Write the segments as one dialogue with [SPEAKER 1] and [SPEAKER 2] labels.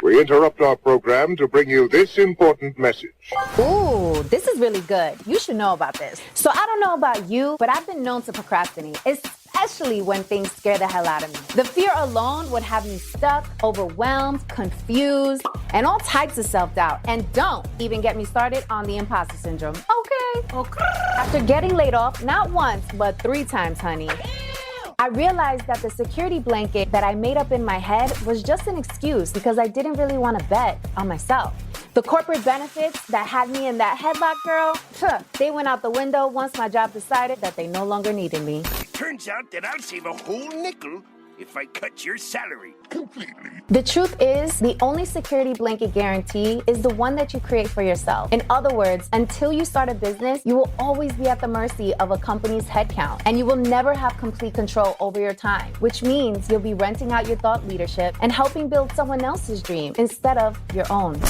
[SPEAKER 1] We interrupt our program to bring you this important message.
[SPEAKER 2] Ooh, this is really good. You should know about this. So I don't know about you, but I've been known to procrastinate, especially when things scare the hell out of me. The fear alone would have me stuck, overwhelmed, confused, and all types of self-doubt. And don't even get me started on the imposter syndrome. Okay. After getting laid off, not once, but 3 times, honey, I realized that the security blanket that I made up in my head was just an excuse because I didn't really want to bet on myself. The corporate benefits that had me in that headlock, girl, they went out the window once my job decided that they no longer needed me.
[SPEAKER 3] Turns out that I'll save a whole nickel if I cut your salary completely.
[SPEAKER 2] The truth is, the only security blanket guarantee is the one that you create for yourself. In other words, until you start a business, you will always be at the mercy of a company's headcount, and you will never have complete control over your time, which means you'll be renting out your thought leadership and helping build someone else's dream instead of your own.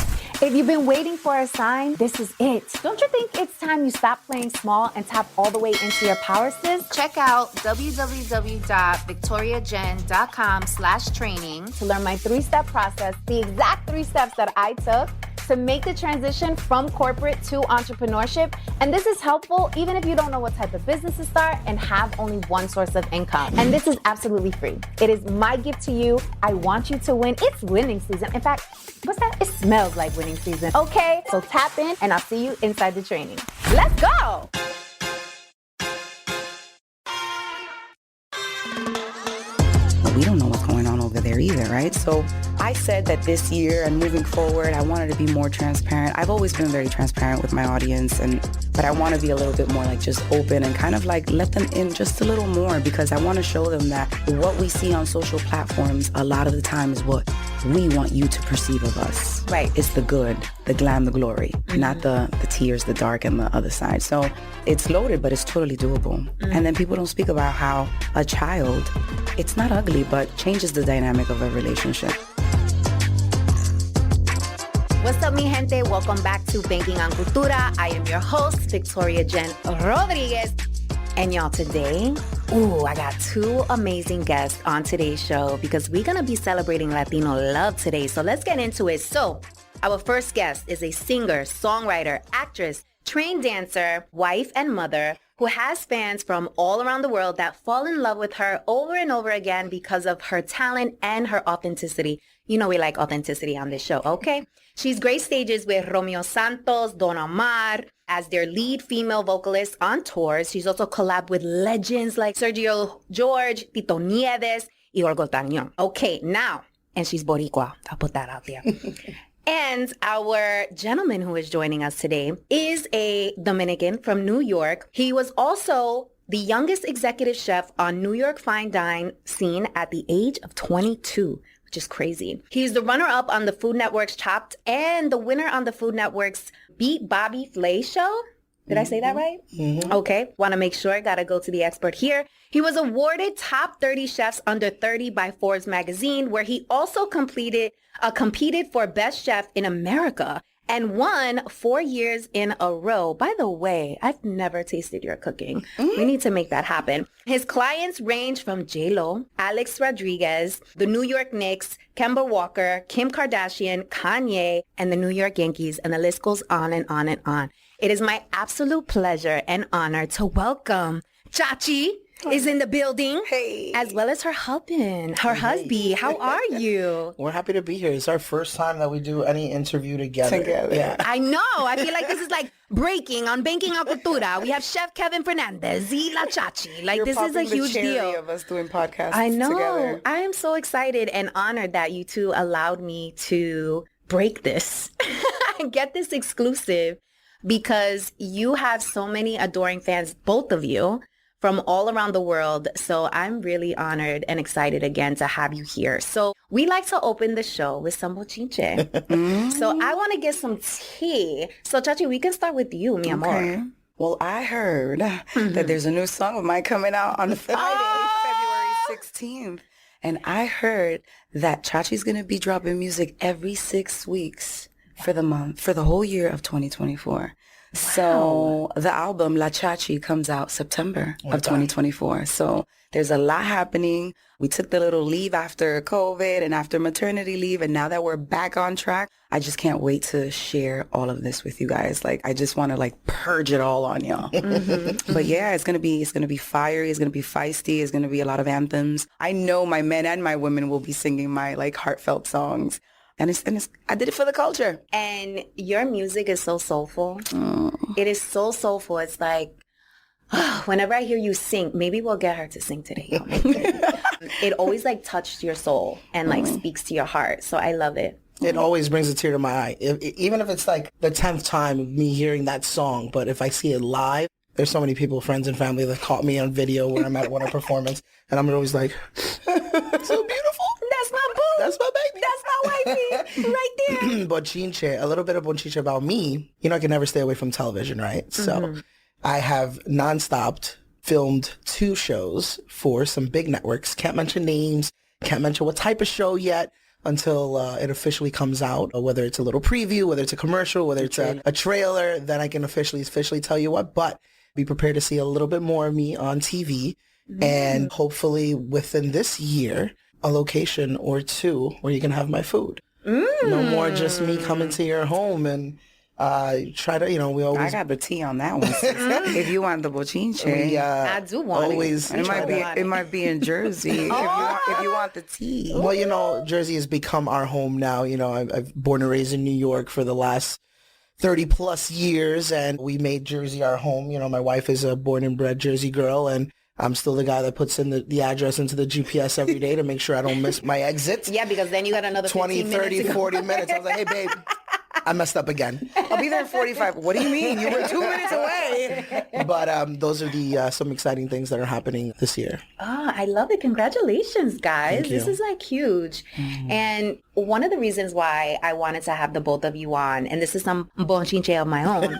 [SPEAKER 2] If you've been waiting for a sign, this is it. Don't you think it's time you stop playing small and tap all the way into your power, sis? Check out www.victoriajen.com/training to learn my 3-step process, the exact 3 steps that I took to make the transition from corporate to entrepreneurship. And this is helpful even if you don't know what type of business to start and have only one source of income. And this is absolutely free. It is my gift to you. I want you to win. It's winning season. In fact, what's that? It smells like winning season. Okay, so tap in and I'll see you inside the training. Let's go.
[SPEAKER 4] We don't know what's going on over there either, right? So I said that this year and moving forward, I wanted to be more transparent. I've always been very transparent with my audience, but I want to be a little bit more like just open and kind of like let them in just a little more, because I want to show them that what we see on social platforms a lot of the time is what we want you to perceive of us.
[SPEAKER 2] Right.
[SPEAKER 4] It's the good, the glam, the glory, not the tears, the dark, and the other side. So it's loaded, but it's totally doable. And then people don't speak about how a child, it's not ugly, but changes the dynamic of a relationship.
[SPEAKER 2] What's up, mi gente? Welcome back to Banking on Cultura. I am your host, Victoria Jenn Rodriguez. And y'all, today, I got 2 amazing guests on today's show because we're going to be celebrating Latino love today. So let's get into it. So our first guest is a singer, songwriter, actress, trained dancer, wife, and mother who has fans from all around the world that fall in love with her over and over again because of her talent and her authenticity. You know we like authenticity on this show, okay? She's graced stages with Romeo Santos, Don Omar as their lead female vocalist on tours. She's also collabed with legends like Sergio George, Tito Nieves, y Olga Tañón. Okay, now, and she's Boricua. I'll put that out there. And our gentleman who is joining us today is a Dominican from New York. He was also the youngest executive chef on New York fine dine scene at the age of 22. Which is crazy. He's the runner-up on the Food Network's Chopped and the winner on the Food Network's Beat Bobby Flay show. Did I say that right? Okay. Want to make sure. Got to go to the expert here. He was awarded Top 30 Chefs Under 30 by Forbes magazine, where he also competed for Best Chef in America and won 4 years in a row. By the way, I've never tasted your cooking. We need to make that happen. His clients range from J-Lo, Alex Rodriguez, the New York Knicks, Kemba Walker, Kim Kardashian, Kanye, and the New York Yankees, and the list goes on and on and on. It is my absolute pleasure and honor to welcome Chachi is in the building, as well as her husband, hubby. How are you?
[SPEAKER 5] We're happy to be here. It's our first time that we do any interview together.
[SPEAKER 4] Yeah.
[SPEAKER 2] I know. I feel like this is like breaking on Banking on Cultura. We have Chef Kelvin Fernandez, La Chachi. Like, this is a huge deal.
[SPEAKER 4] Of us doing podcasts
[SPEAKER 2] I know.
[SPEAKER 4] together.
[SPEAKER 2] I am so excited and honored that you two allowed me to break this and get this exclusive, because you have so many adoring fans, both of you, from all around the world. So I'm really honored and excited again to have you here. So we like to open the show with some bochinche. So I want to get some tea. So Chachi, we can start with you, mi amor.
[SPEAKER 4] Okay. Well, I heard that there's a new song of mine coming out on Friday, February 16th. And I heard that Chachi's going to be dropping music every 6 weeks for the month, for the whole year of 2024. So the album La Chachi comes out September of 2024. So there's a lot happening. We took the little leave after COVID and after maternity leave. And now that we're back on track, I just can't wait to share all of this with you guys. Like, I just want to like purge it all on y'all. But yeah, it's going to be fiery. It's going to be feisty. It's going to be a lot of anthems. I know my men and my women will be singing my like heartfelt songs. And I did it for the culture.
[SPEAKER 2] And your music is so soulful.
[SPEAKER 4] Oh.
[SPEAKER 2] It is so soulful. It's like, whenever I hear you sing, maybe we'll get her to sing today. It always like touched your soul and like speaks to your heart. So I love it.
[SPEAKER 5] It always brings a tear to my eye. Even if it's like the 10th time of me hearing that song, but if I see it live, there's so many people, friends and family that caught me on video when I'm at one performance, and I'm always like, so beautiful.
[SPEAKER 2] That's my boo.
[SPEAKER 5] That's my baby.
[SPEAKER 2] That's my wifey right there.
[SPEAKER 5] Bochinche, a little bit of bochinche about me. You know, I can never stay away from television, right? So I have nonstop filmed 2 shows for some big networks. Can't mention names, can't mention what type of show yet until it officially comes out, whether it's a little preview, whether it's a commercial, whether it's a trailer, then I can officially tell you what. But be prepared to see a little bit more of me on TV, and hopefully within this year, a location or 2 where you can have my food. No more just me coming to your home and try to, we always...
[SPEAKER 4] I got the tea on that one. If you want the bochinche.
[SPEAKER 2] I do want
[SPEAKER 5] always
[SPEAKER 2] it.
[SPEAKER 4] It might be in Jersey if you want the tea.
[SPEAKER 5] Well, Jersey has become our home now. I've born and raised in New York for the last 30 plus years, and we made Jersey our home. My wife is a born and bred Jersey girl, and I'm still the guy that puts in the address into the GPS every day to make sure I don't miss my exits.
[SPEAKER 2] Yeah, because then you got another
[SPEAKER 5] 20, 30, 40 minutes. I was like, hey, babe, I messed up again.
[SPEAKER 4] I'll be there in 45. What do you mean? You were 2 minutes away.
[SPEAKER 5] But those are some exciting things that are happening this year.
[SPEAKER 2] Oh, I love it. Congratulations, guys.
[SPEAKER 5] Thank you.
[SPEAKER 2] This is like huge. And one of the reasons why I wanted to have the both of you on, and this is some bonchinche of my own,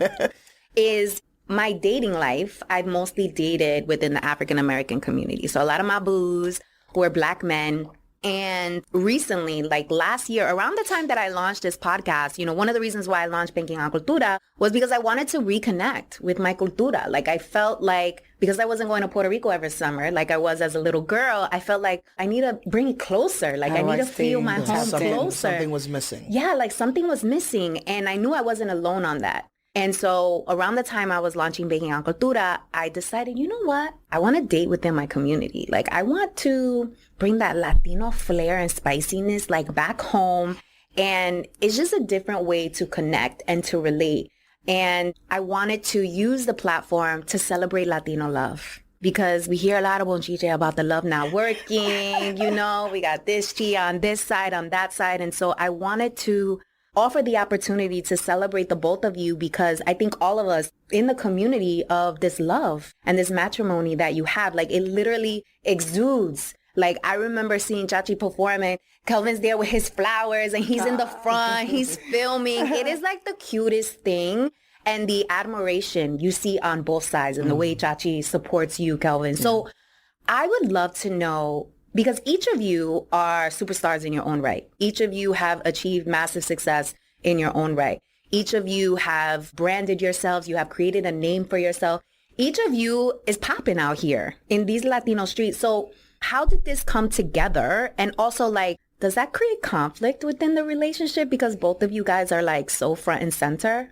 [SPEAKER 2] is my dating life. I've mostly dated within the African American community. So a lot of my boos were Black men. And recently, like last year, around the time that I launched this podcast, one of the reasons why I launched Banking on Cultura was because I wanted to reconnect with my cultura. Like I felt like, because I wasn't going to Puerto Rico every summer, like I was as a little girl, I felt like I need to bring it closer. Like I need to feel my home closer.
[SPEAKER 5] Something was missing.
[SPEAKER 2] Yeah, like something was missing. And I knew I wasn't alone on that. And so around the time I was launching Baking on Cultura, I decided, you know what? I want to date within my community. Like I want to bring that Latino flair and spiciness like back home. And it's just a different way to connect and to relate. And I wanted to use the platform to celebrate Latino love. Because we hear a lot of bonchiche about the love not working, we got this tea on this side, on that side. And so I wanted to offer the opportunity to celebrate the both of you, because I think all of us in the community of this love and this matrimony that you have, like it literally exudes. Like I remember seeing Chachi perform and Kelvin's there with his flowers and he's in the front, he's filming. It is like the cutest thing. And the admiration you see on both sides and the way Chachi supports you, Kelvin. So I would love to know, because each of you are superstars in your own right. Each of you have achieved massive success in your own right. Each of you have branded yourselves. You have created a name for yourself. Each of you is popping out here in these Latino streets. So how did this come together? And also, like, does that create conflict within the relationship? Because both of you guys are like so front and center.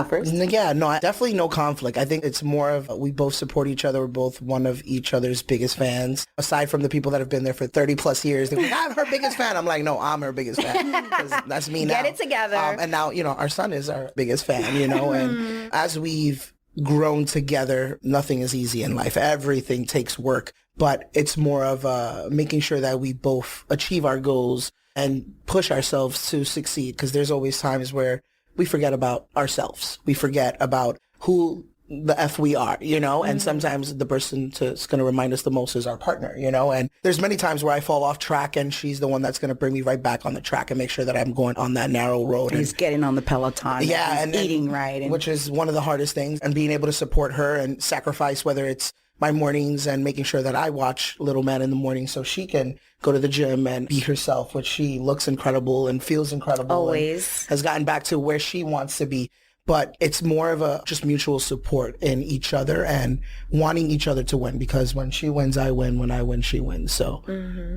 [SPEAKER 5] First? Definitely no conflict. I think it's more of we both support each other. We're both one of each other's biggest fans. Aside from the people that have been there for 30 plus years, they're like, I'm her biggest fan. I'm like, no, I'm her biggest fan. 'Cause that's me now.
[SPEAKER 2] Get it together.
[SPEAKER 5] And now, our son is our biggest fan, and as we've grown together, nothing is easy in life. Everything takes work, but it's more of making sure that we both achieve our goals and push ourselves to succeed, because there's always times where we forget about ourselves. We forget about who the F we are, and sometimes the person that's going to remind us the most is our partner, and there's many times where I fall off track and she's the one that's going to bring me right back on the track and make sure that I'm going on that narrow road.
[SPEAKER 4] He's getting on the Peloton.
[SPEAKER 5] Yeah. And
[SPEAKER 4] eating right.
[SPEAKER 5] Which is one of the hardest things, and being able to support her and sacrifice, whether it's my mornings and making sure that I watch Little Man in the morning so she can go to the gym and be herself, which she looks incredible and feels incredible.
[SPEAKER 2] Always.
[SPEAKER 5] Has gotten back to where she wants to be. but it's more of a just mutual support in each other and wanting each other to win, because when she wins, I win. When I win, she wins. So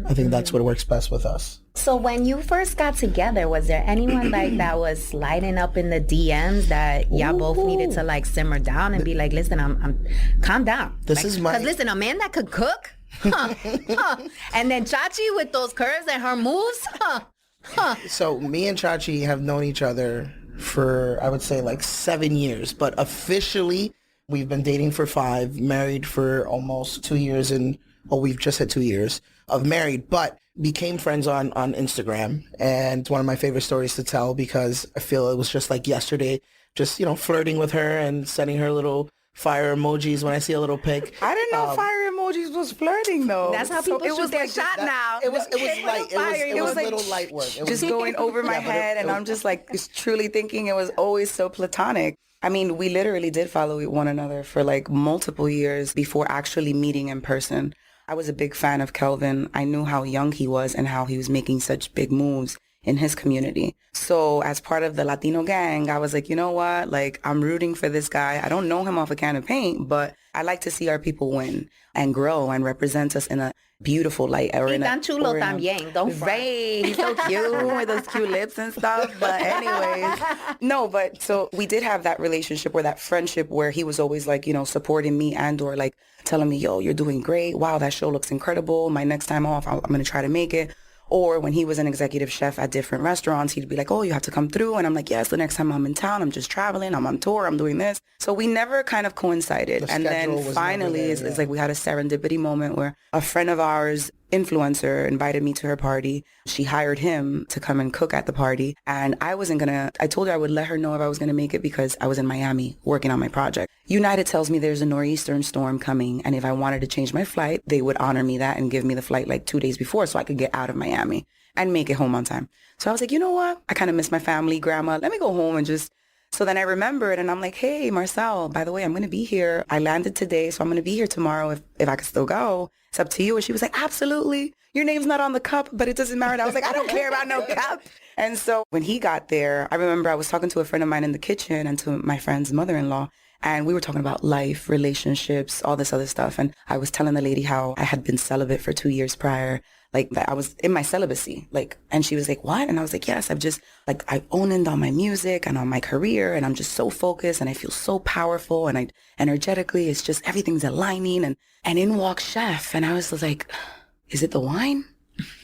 [SPEAKER 5] I think that's what works best with us.
[SPEAKER 2] So when you first got together, was there anyone like that was sliding up in the DMs that y'all both needed to like simmer down and be like, listen, I'm calm down.
[SPEAKER 5] This is my...
[SPEAKER 2] Because listen, a man that could cook, and then Chachi with those curves and her moves,
[SPEAKER 5] So me and Chachi have known each other for, I would say, like 7 years, but officially we've been dating for 5, married for almost 2 years, and we've just hit 2 years of married, but became friends on Instagram. And it's one of my favorite stories to tell, because I feel it was just like yesterday, just, flirting with her and sending her little fire emojis when I see a little pic.
[SPEAKER 4] I didn't know fire emojis was flirting though.
[SPEAKER 2] that's how people shoot their shot now.
[SPEAKER 5] It was light. It was
[SPEAKER 4] like
[SPEAKER 5] little light work. It was
[SPEAKER 4] just going over my head, and I'm just like truly thinking it was always so platonic. I mean, we literally did follow one another for like multiple years before actually meeting in person. I was a big fan of Kelvin. I knew how young he was and how he was making such big moves in his community. So as part of the Latino gang, I was like, you know what? Like, I'm rooting for this guy. I don't know him off a can of paint, but I like to see our people win and grow and represent us in a beautiful light.
[SPEAKER 2] Tan chulo también, don't front.
[SPEAKER 4] Right, he's so cute with those cute lips and stuff. But anyways, no, but so we did have that relationship or that friendship where he was always like, supporting me and or like telling me, yo, you're doing great. Wow, that show looks incredible. My next time off, I'm going to try to make it. Or when he was an executive chef at different restaurants, he'd be like, oh, you have to come through. And I'm like, yes, the next time I'm in town, I'm just traveling, I'm on tour, I'm doing this. So we never kind of coincided. And then finally, it's like we had a serendipity moment where a friend of ours, influencer, invited me to her party. She hired him to come and cook at the party. And I told her I would let her know if I was going to make it because I was in Miami working on my project. United tells me there's a nor'easter storm coming. And if I wanted to change my flight, they would honor me that and give me the flight like 2 days before so I could get out of Miami and make it home on time. So I was like, you know what? I kind of miss my family, grandma. Let me go home and just... So then I remembered and I'm like, hey, Marcel, by the way, I'm going to be here. I landed today, so I'm going to be here tomorrow if I could still go. It's up to you. And she was like, absolutely. Your name's not on the cup, but it doesn't matter. And I was like, I don't care about no cup. And so when he got there, I remember I was talking to a friend of mine in the kitchen and to my friend's mother-in-law. And we were talking about life, relationships, all this other stuff. And I was telling the lady how I had been celibate for 2 years prior. Like, I was in my celibacy, and she was like, what? And I was like, yes, I've owned on my music and on my career, and I'm just so focused, and I feel so powerful, and energetically, it's just, everything's aligning, and in walks Chef, and I was like, is it the wine?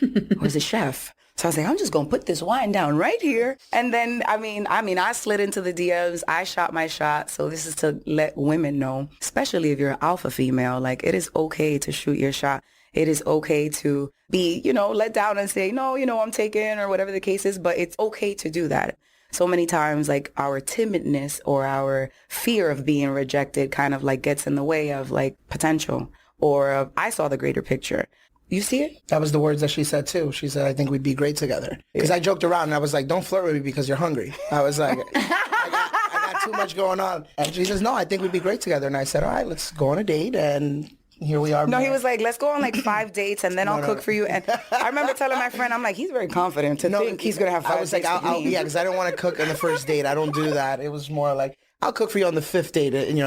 [SPEAKER 4] Or is it Chef? So I was like, I'm just going to put this wine down right here. And then, I slid into the DMs. I shot my shot. So this is to let women know, especially if you're an alpha female, like, it is okay to shoot your shot. It is okay to be, let down and say, no, I'm taken or whatever the case is, but it's okay to do that. So many times, like, our timidness or our fear of being rejected kind of like gets in the way of like potential or of, I saw the greater picture. You see it?
[SPEAKER 5] That was the words that she said too. She said, I think we'd be great together. Because I joked around and I was like, don't flirt with me because you're hungry. I was like, I got too much going on. And she says, no, I think we'd be great together. And I said, all right, let's go on a date. And here we are.
[SPEAKER 4] No, he was like, let's go on like 5 dates and then I'll cook for you. And I remember telling my friend, I'm like, he's very confident to think he's going to have 5 dates. I was like,
[SPEAKER 5] because I don't want to cook on the first date. I don't do that. It was more like, I'll cook for you on the 5th date. And,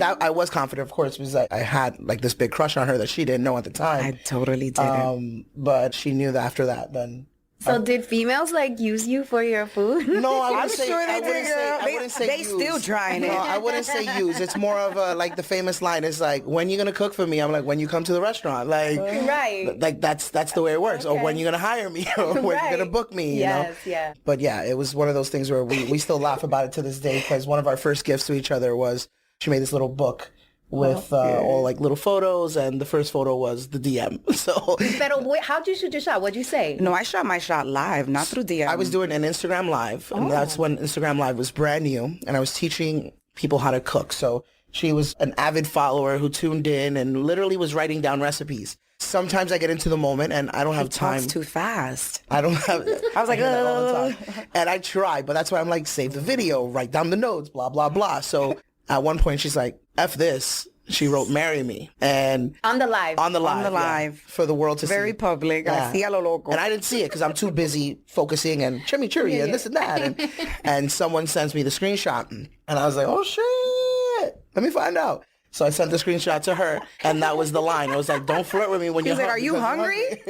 [SPEAKER 5] that I was confident, of course, because I had like this big crush on her that she didn't know at the time.
[SPEAKER 4] I totally didn't.
[SPEAKER 5] But she knew that after that, then.
[SPEAKER 2] So did females like use you for your food?
[SPEAKER 5] No, I
[SPEAKER 4] I'm sure they did, girl. They
[SPEAKER 5] use.
[SPEAKER 4] still trying it.
[SPEAKER 5] No, I wouldn't say use. It's more of a, like the famous line is like, when you gonna cook for me? I'm like, when you come to the restaurant. Like,
[SPEAKER 2] right.
[SPEAKER 5] Like that's the way it works. Okay. Or when you gonna hire me? Or when you gonna book me?
[SPEAKER 2] Yes,
[SPEAKER 5] yeah. But yeah, it was one of those things where we still laugh about it to this day because one of our first gifts to each other was she made this little book with all like little photos, and the first photo was the DM. So,
[SPEAKER 2] but how'd you shoot your shot? What'd you say?
[SPEAKER 4] No, I shot my shot live, not through DM.
[SPEAKER 5] I was doing an Instagram Live, and that's when Instagram Live was brand new, and I was teaching people how to cook. So she was an avid follower who tuned in and literally was writing down recipes. Sometimes I get into the moment and I don't have time.
[SPEAKER 4] Talks too fast.
[SPEAKER 5] I don't have.
[SPEAKER 4] I was like,
[SPEAKER 5] all the time. And I try, but that's why I'm like, save the video, write down the notes, blah blah blah. So at one point she's like, F this. She wrote "Marry Me" and
[SPEAKER 2] On the live.
[SPEAKER 5] yeah, for the world to see.
[SPEAKER 4] Very public.
[SPEAKER 5] Yeah.
[SPEAKER 4] Así a lo loco.
[SPEAKER 5] And I didn't see it because I'm too busy focusing and chimichurri and this and that. And someone sends me the screenshot. And I was like, oh, shit. Let me find out. So I sent the screenshot to her, and that was the line. It was like, don't flirt with me when you're
[SPEAKER 4] He's like,
[SPEAKER 5] hungry.
[SPEAKER 4] are you hungry?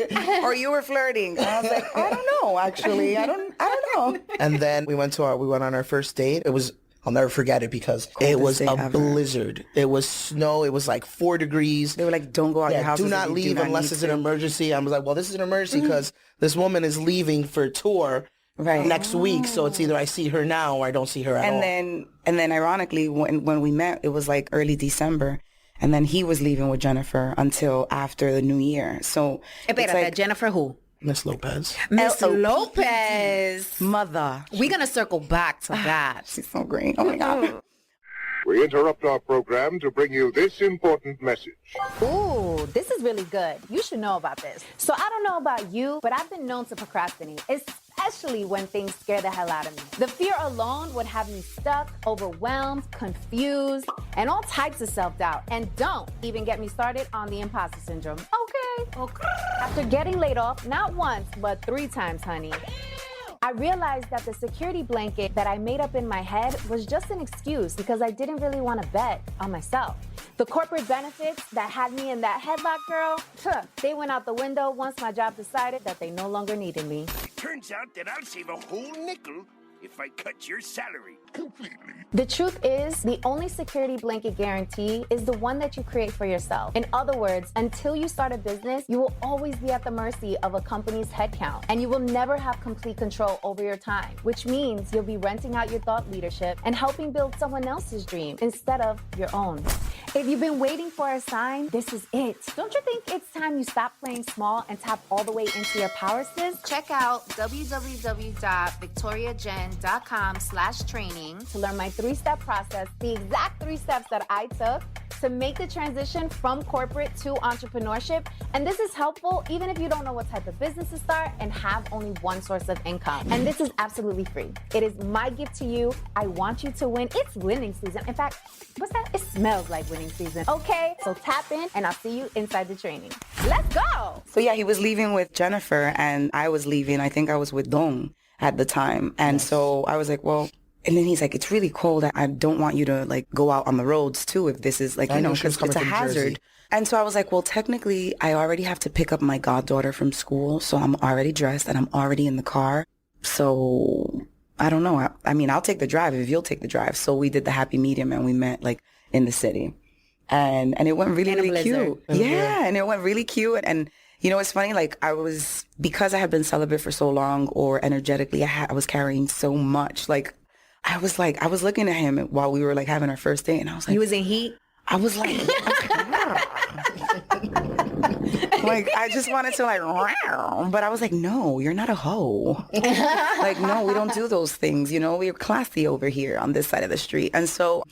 [SPEAKER 4] Or you were flirting? And I was like, I don't know, actually. I don't know.
[SPEAKER 5] And then we went on our first date. It was, I'll never forget it because it was a blizzard. It was snow. It was like 4 degrees.
[SPEAKER 4] They were like, don't go out your house.
[SPEAKER 5] Do not leave unless it's an emergency. I was like, well, this is an emergency because this woman is leaving for a tour next week. So it's either I see her now or I don't see her at all.
[SPEAKER 4] And then ironically, when we met, it was like early December. And then he was leaving with Jennifer until after the new year. So
[SPEAKER 2] Espérate, like, Jennifer who?
[SPEAKER 5] Miss Lopez.
[SPEAKER 2] Miss Lopez.
[SPEAKER 4] Mother.
[SPEAKER 2] We're going to circle back to that.
[SPEAKER 4] She's so great. Oh, my God.
[SPEAKER 1] We interrupt our program to bring you this important message.
[SPEAKER 2] Ooh, this is really good. You should know about this. So I don't know about you, but I've been known to procrastinate, especially when things scare the hell out of me. The fear alone would have me stuck, overwhelmed, confused, and all types of self-doubt. And don't even get me started on the imposter syndrome. Okay. After getting laid off, not once, but 3 times, honey, I realized that the security blanket that I made up in my head was just an excuse because I didn't really want to bet on myself. The corporate benefits that had me in that headlock, girl, they went out the window once my job decided that they no longer needed me.
[SPEAKER 3] Turns out that I'll save a whole nickel if I cut your salary completely.
[SPEAKER 2] The truth is, the only security blanket guarantee is the one that you create for yourself. In other words, until you start a business, you will always be at the mercy of a company's headcount, and you will never have complete control over your time, which means you'll be renting out your thought leadership and helping build someone else's dream instead of your own. If you've been waiting for a sign, this is it. Don't you think it's time you stop playing small and tap all the way into your power, sis? Check out www.victoriajen.com/training to learn my 3-step process, the exact 3 steps that I took to make the transition from corporate to entrepreneurship. And this is helpful even if you don't know what type of business to start and have only one source of income. And this is absolutely free. It is my gift to you. I want you to win. It's winning season. In fact, what's that? It smells like winning season. Okay, so tap in and I'll see you inside the training. Let's go.
[SPEAKER 4] So yeah, he was leaving with Jennifer and I was leaving. I think I was with Dong at the time. And so I was like, well, and then he's like, it's really cold. I don't want you to like go out on the roads too if this is like, because it's a hazard. Jersey. And so I was like, well, technically I already have to pick up my goddaughter from school. So I'm already dressed and I'm already in the car. So I don't know. I mean, I'll take the drive if you'll take the drive. So we did the happy medium and we met like in the city. And it went really, really cute. Yeah. And it went really cute. And you know, it's funny, like because I had been celibate for so long or energetically, I was carrying so much. Like, I was looking at him while we were like having our first date and I was like.
[SPEAKER 2] You was in heat?
[SPEAKER 4] I was like, like, I just wanted to like, but I was like, no, you're not a hoe. Like, no, we don't do those things. You know, we're classy over here on this side of the street. And so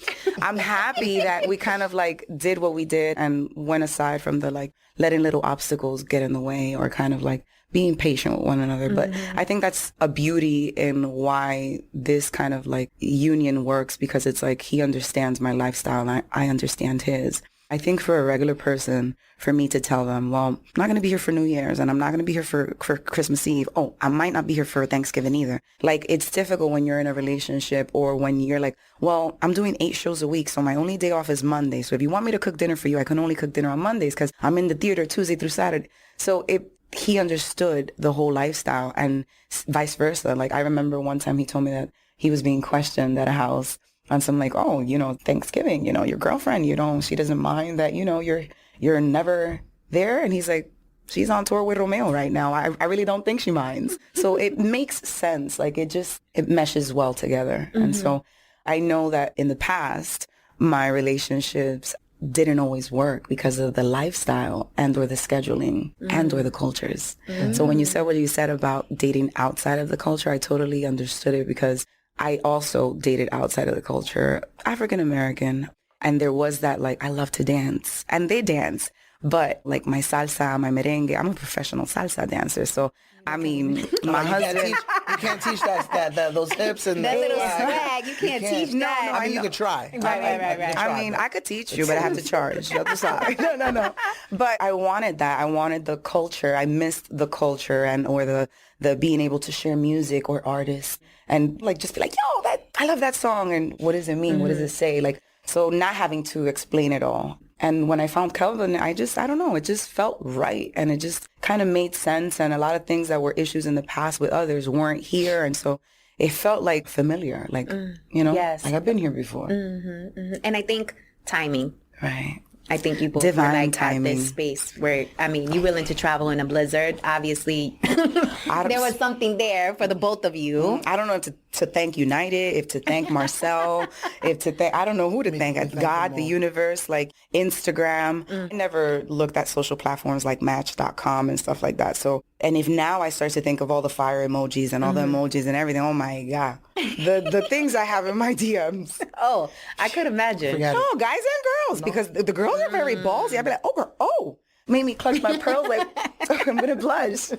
[SPEAKER 4] I'm happy that we kind of like did what we did and went aside from the like letting little obstacles get in the way or kind of like being patient with one another. But I think that's a beauty in why this kind of like union works because it's like he understands my lifestyle and I understand his. I think for a regular person, for me to tell them, well, I'm not going to be here for New Year's and I'm not going to be here for Christmas Eve. Oh, I might not be here for Thanksgiving either. Like, it's difficult when you're in a relationship or when you're like, well, I'm doing 8 shows a week, so my only day off is Monday. So if you want me to cook dinner for you, I can only cook dinner on Mondays because I'm in the theater Tuesday through Saturday. So he understood the whole lifestyle and vice versa. Like, I remember one time he told me that he was being questioned at a house on some like, oh, you know, Thanksgiving, you know, your girlfriend, you know, she doesn't mind that, you know, you're never there. And he's like, she's on tour with Romeo right now. I really don't think she minds. So it makes sense. Like it meshes well together. And so I know that in the past, my relationships didn't always work because of the lifestyle and or the scheduling and or the cultures. So when you said what you said about dating outside of the culture, I totally understood it because I also dated outside of the culture, African American. And there was that, like, I love to dance. And they dance. But, like, my salsa, my merengue, I'm a professional salsa dancer. So I mean,
[SPEAKER 5] No,
[SPEAKER 4] my
[SPEAKER 5] you
[SPEAKER 4] husband.
[SPEAKER 5] can't teach that those hips and
[SPEAKER 2] That little
[SPEAKER 5] swag.
[SPEAKER 2] swag, you can't teach that.
[SPEAKER 5] I mean, you could try.
[SPEAKER 2] Right.
[SPEAKER 4] I mean, I could teach you, but I have to charge. You have to sorry. No. But I wanted that. I wanted the culture. I missed the culture or the being able to share music or artists and like just be like, yo, I love that song. And what does it mean? What does it say? Like, so not having to explain it all. And when I found Kelvin, I don't know, it just felt right. And it just kind of made sense. And a lot of things that were issues in the past with others weren't here. And so it felt like familiar, like,
[SPEAKER 2] Yes.
[SPEAKER 4] like I've been here before.
[SPEAKER 2] And I think timing.
[SPEAKER 4] Right.
[SPEAKER 2] I think you both
[SPEAKER 4] Divine
[SPEAKER 2] were like
[SPEAKER 4] timing.
[SPEAKER 2] at this space where, I mean, you willing to travel in a blizzard. Obviously, there was something there for the both of you.
[SPEAKER 4] I don't know if to thank United, if to thank Marcel, if to thank, I don't know who to thank. God, the universe, like Instagram. I never looked at social platforms like Match.com and stuff like that. So, and if now I start to think of all the fire emojis and all the emojis and everything, oh my God. The things I have in my DMs.
[SPEAKER 2] Oh, I could imagine.
[SPEAKER 5] Forget
[SPEAKER 4] No, guys and girls, because the girls are very ballsy. I'd be like, oh, made me clutch my pearls like, I'm going to blush.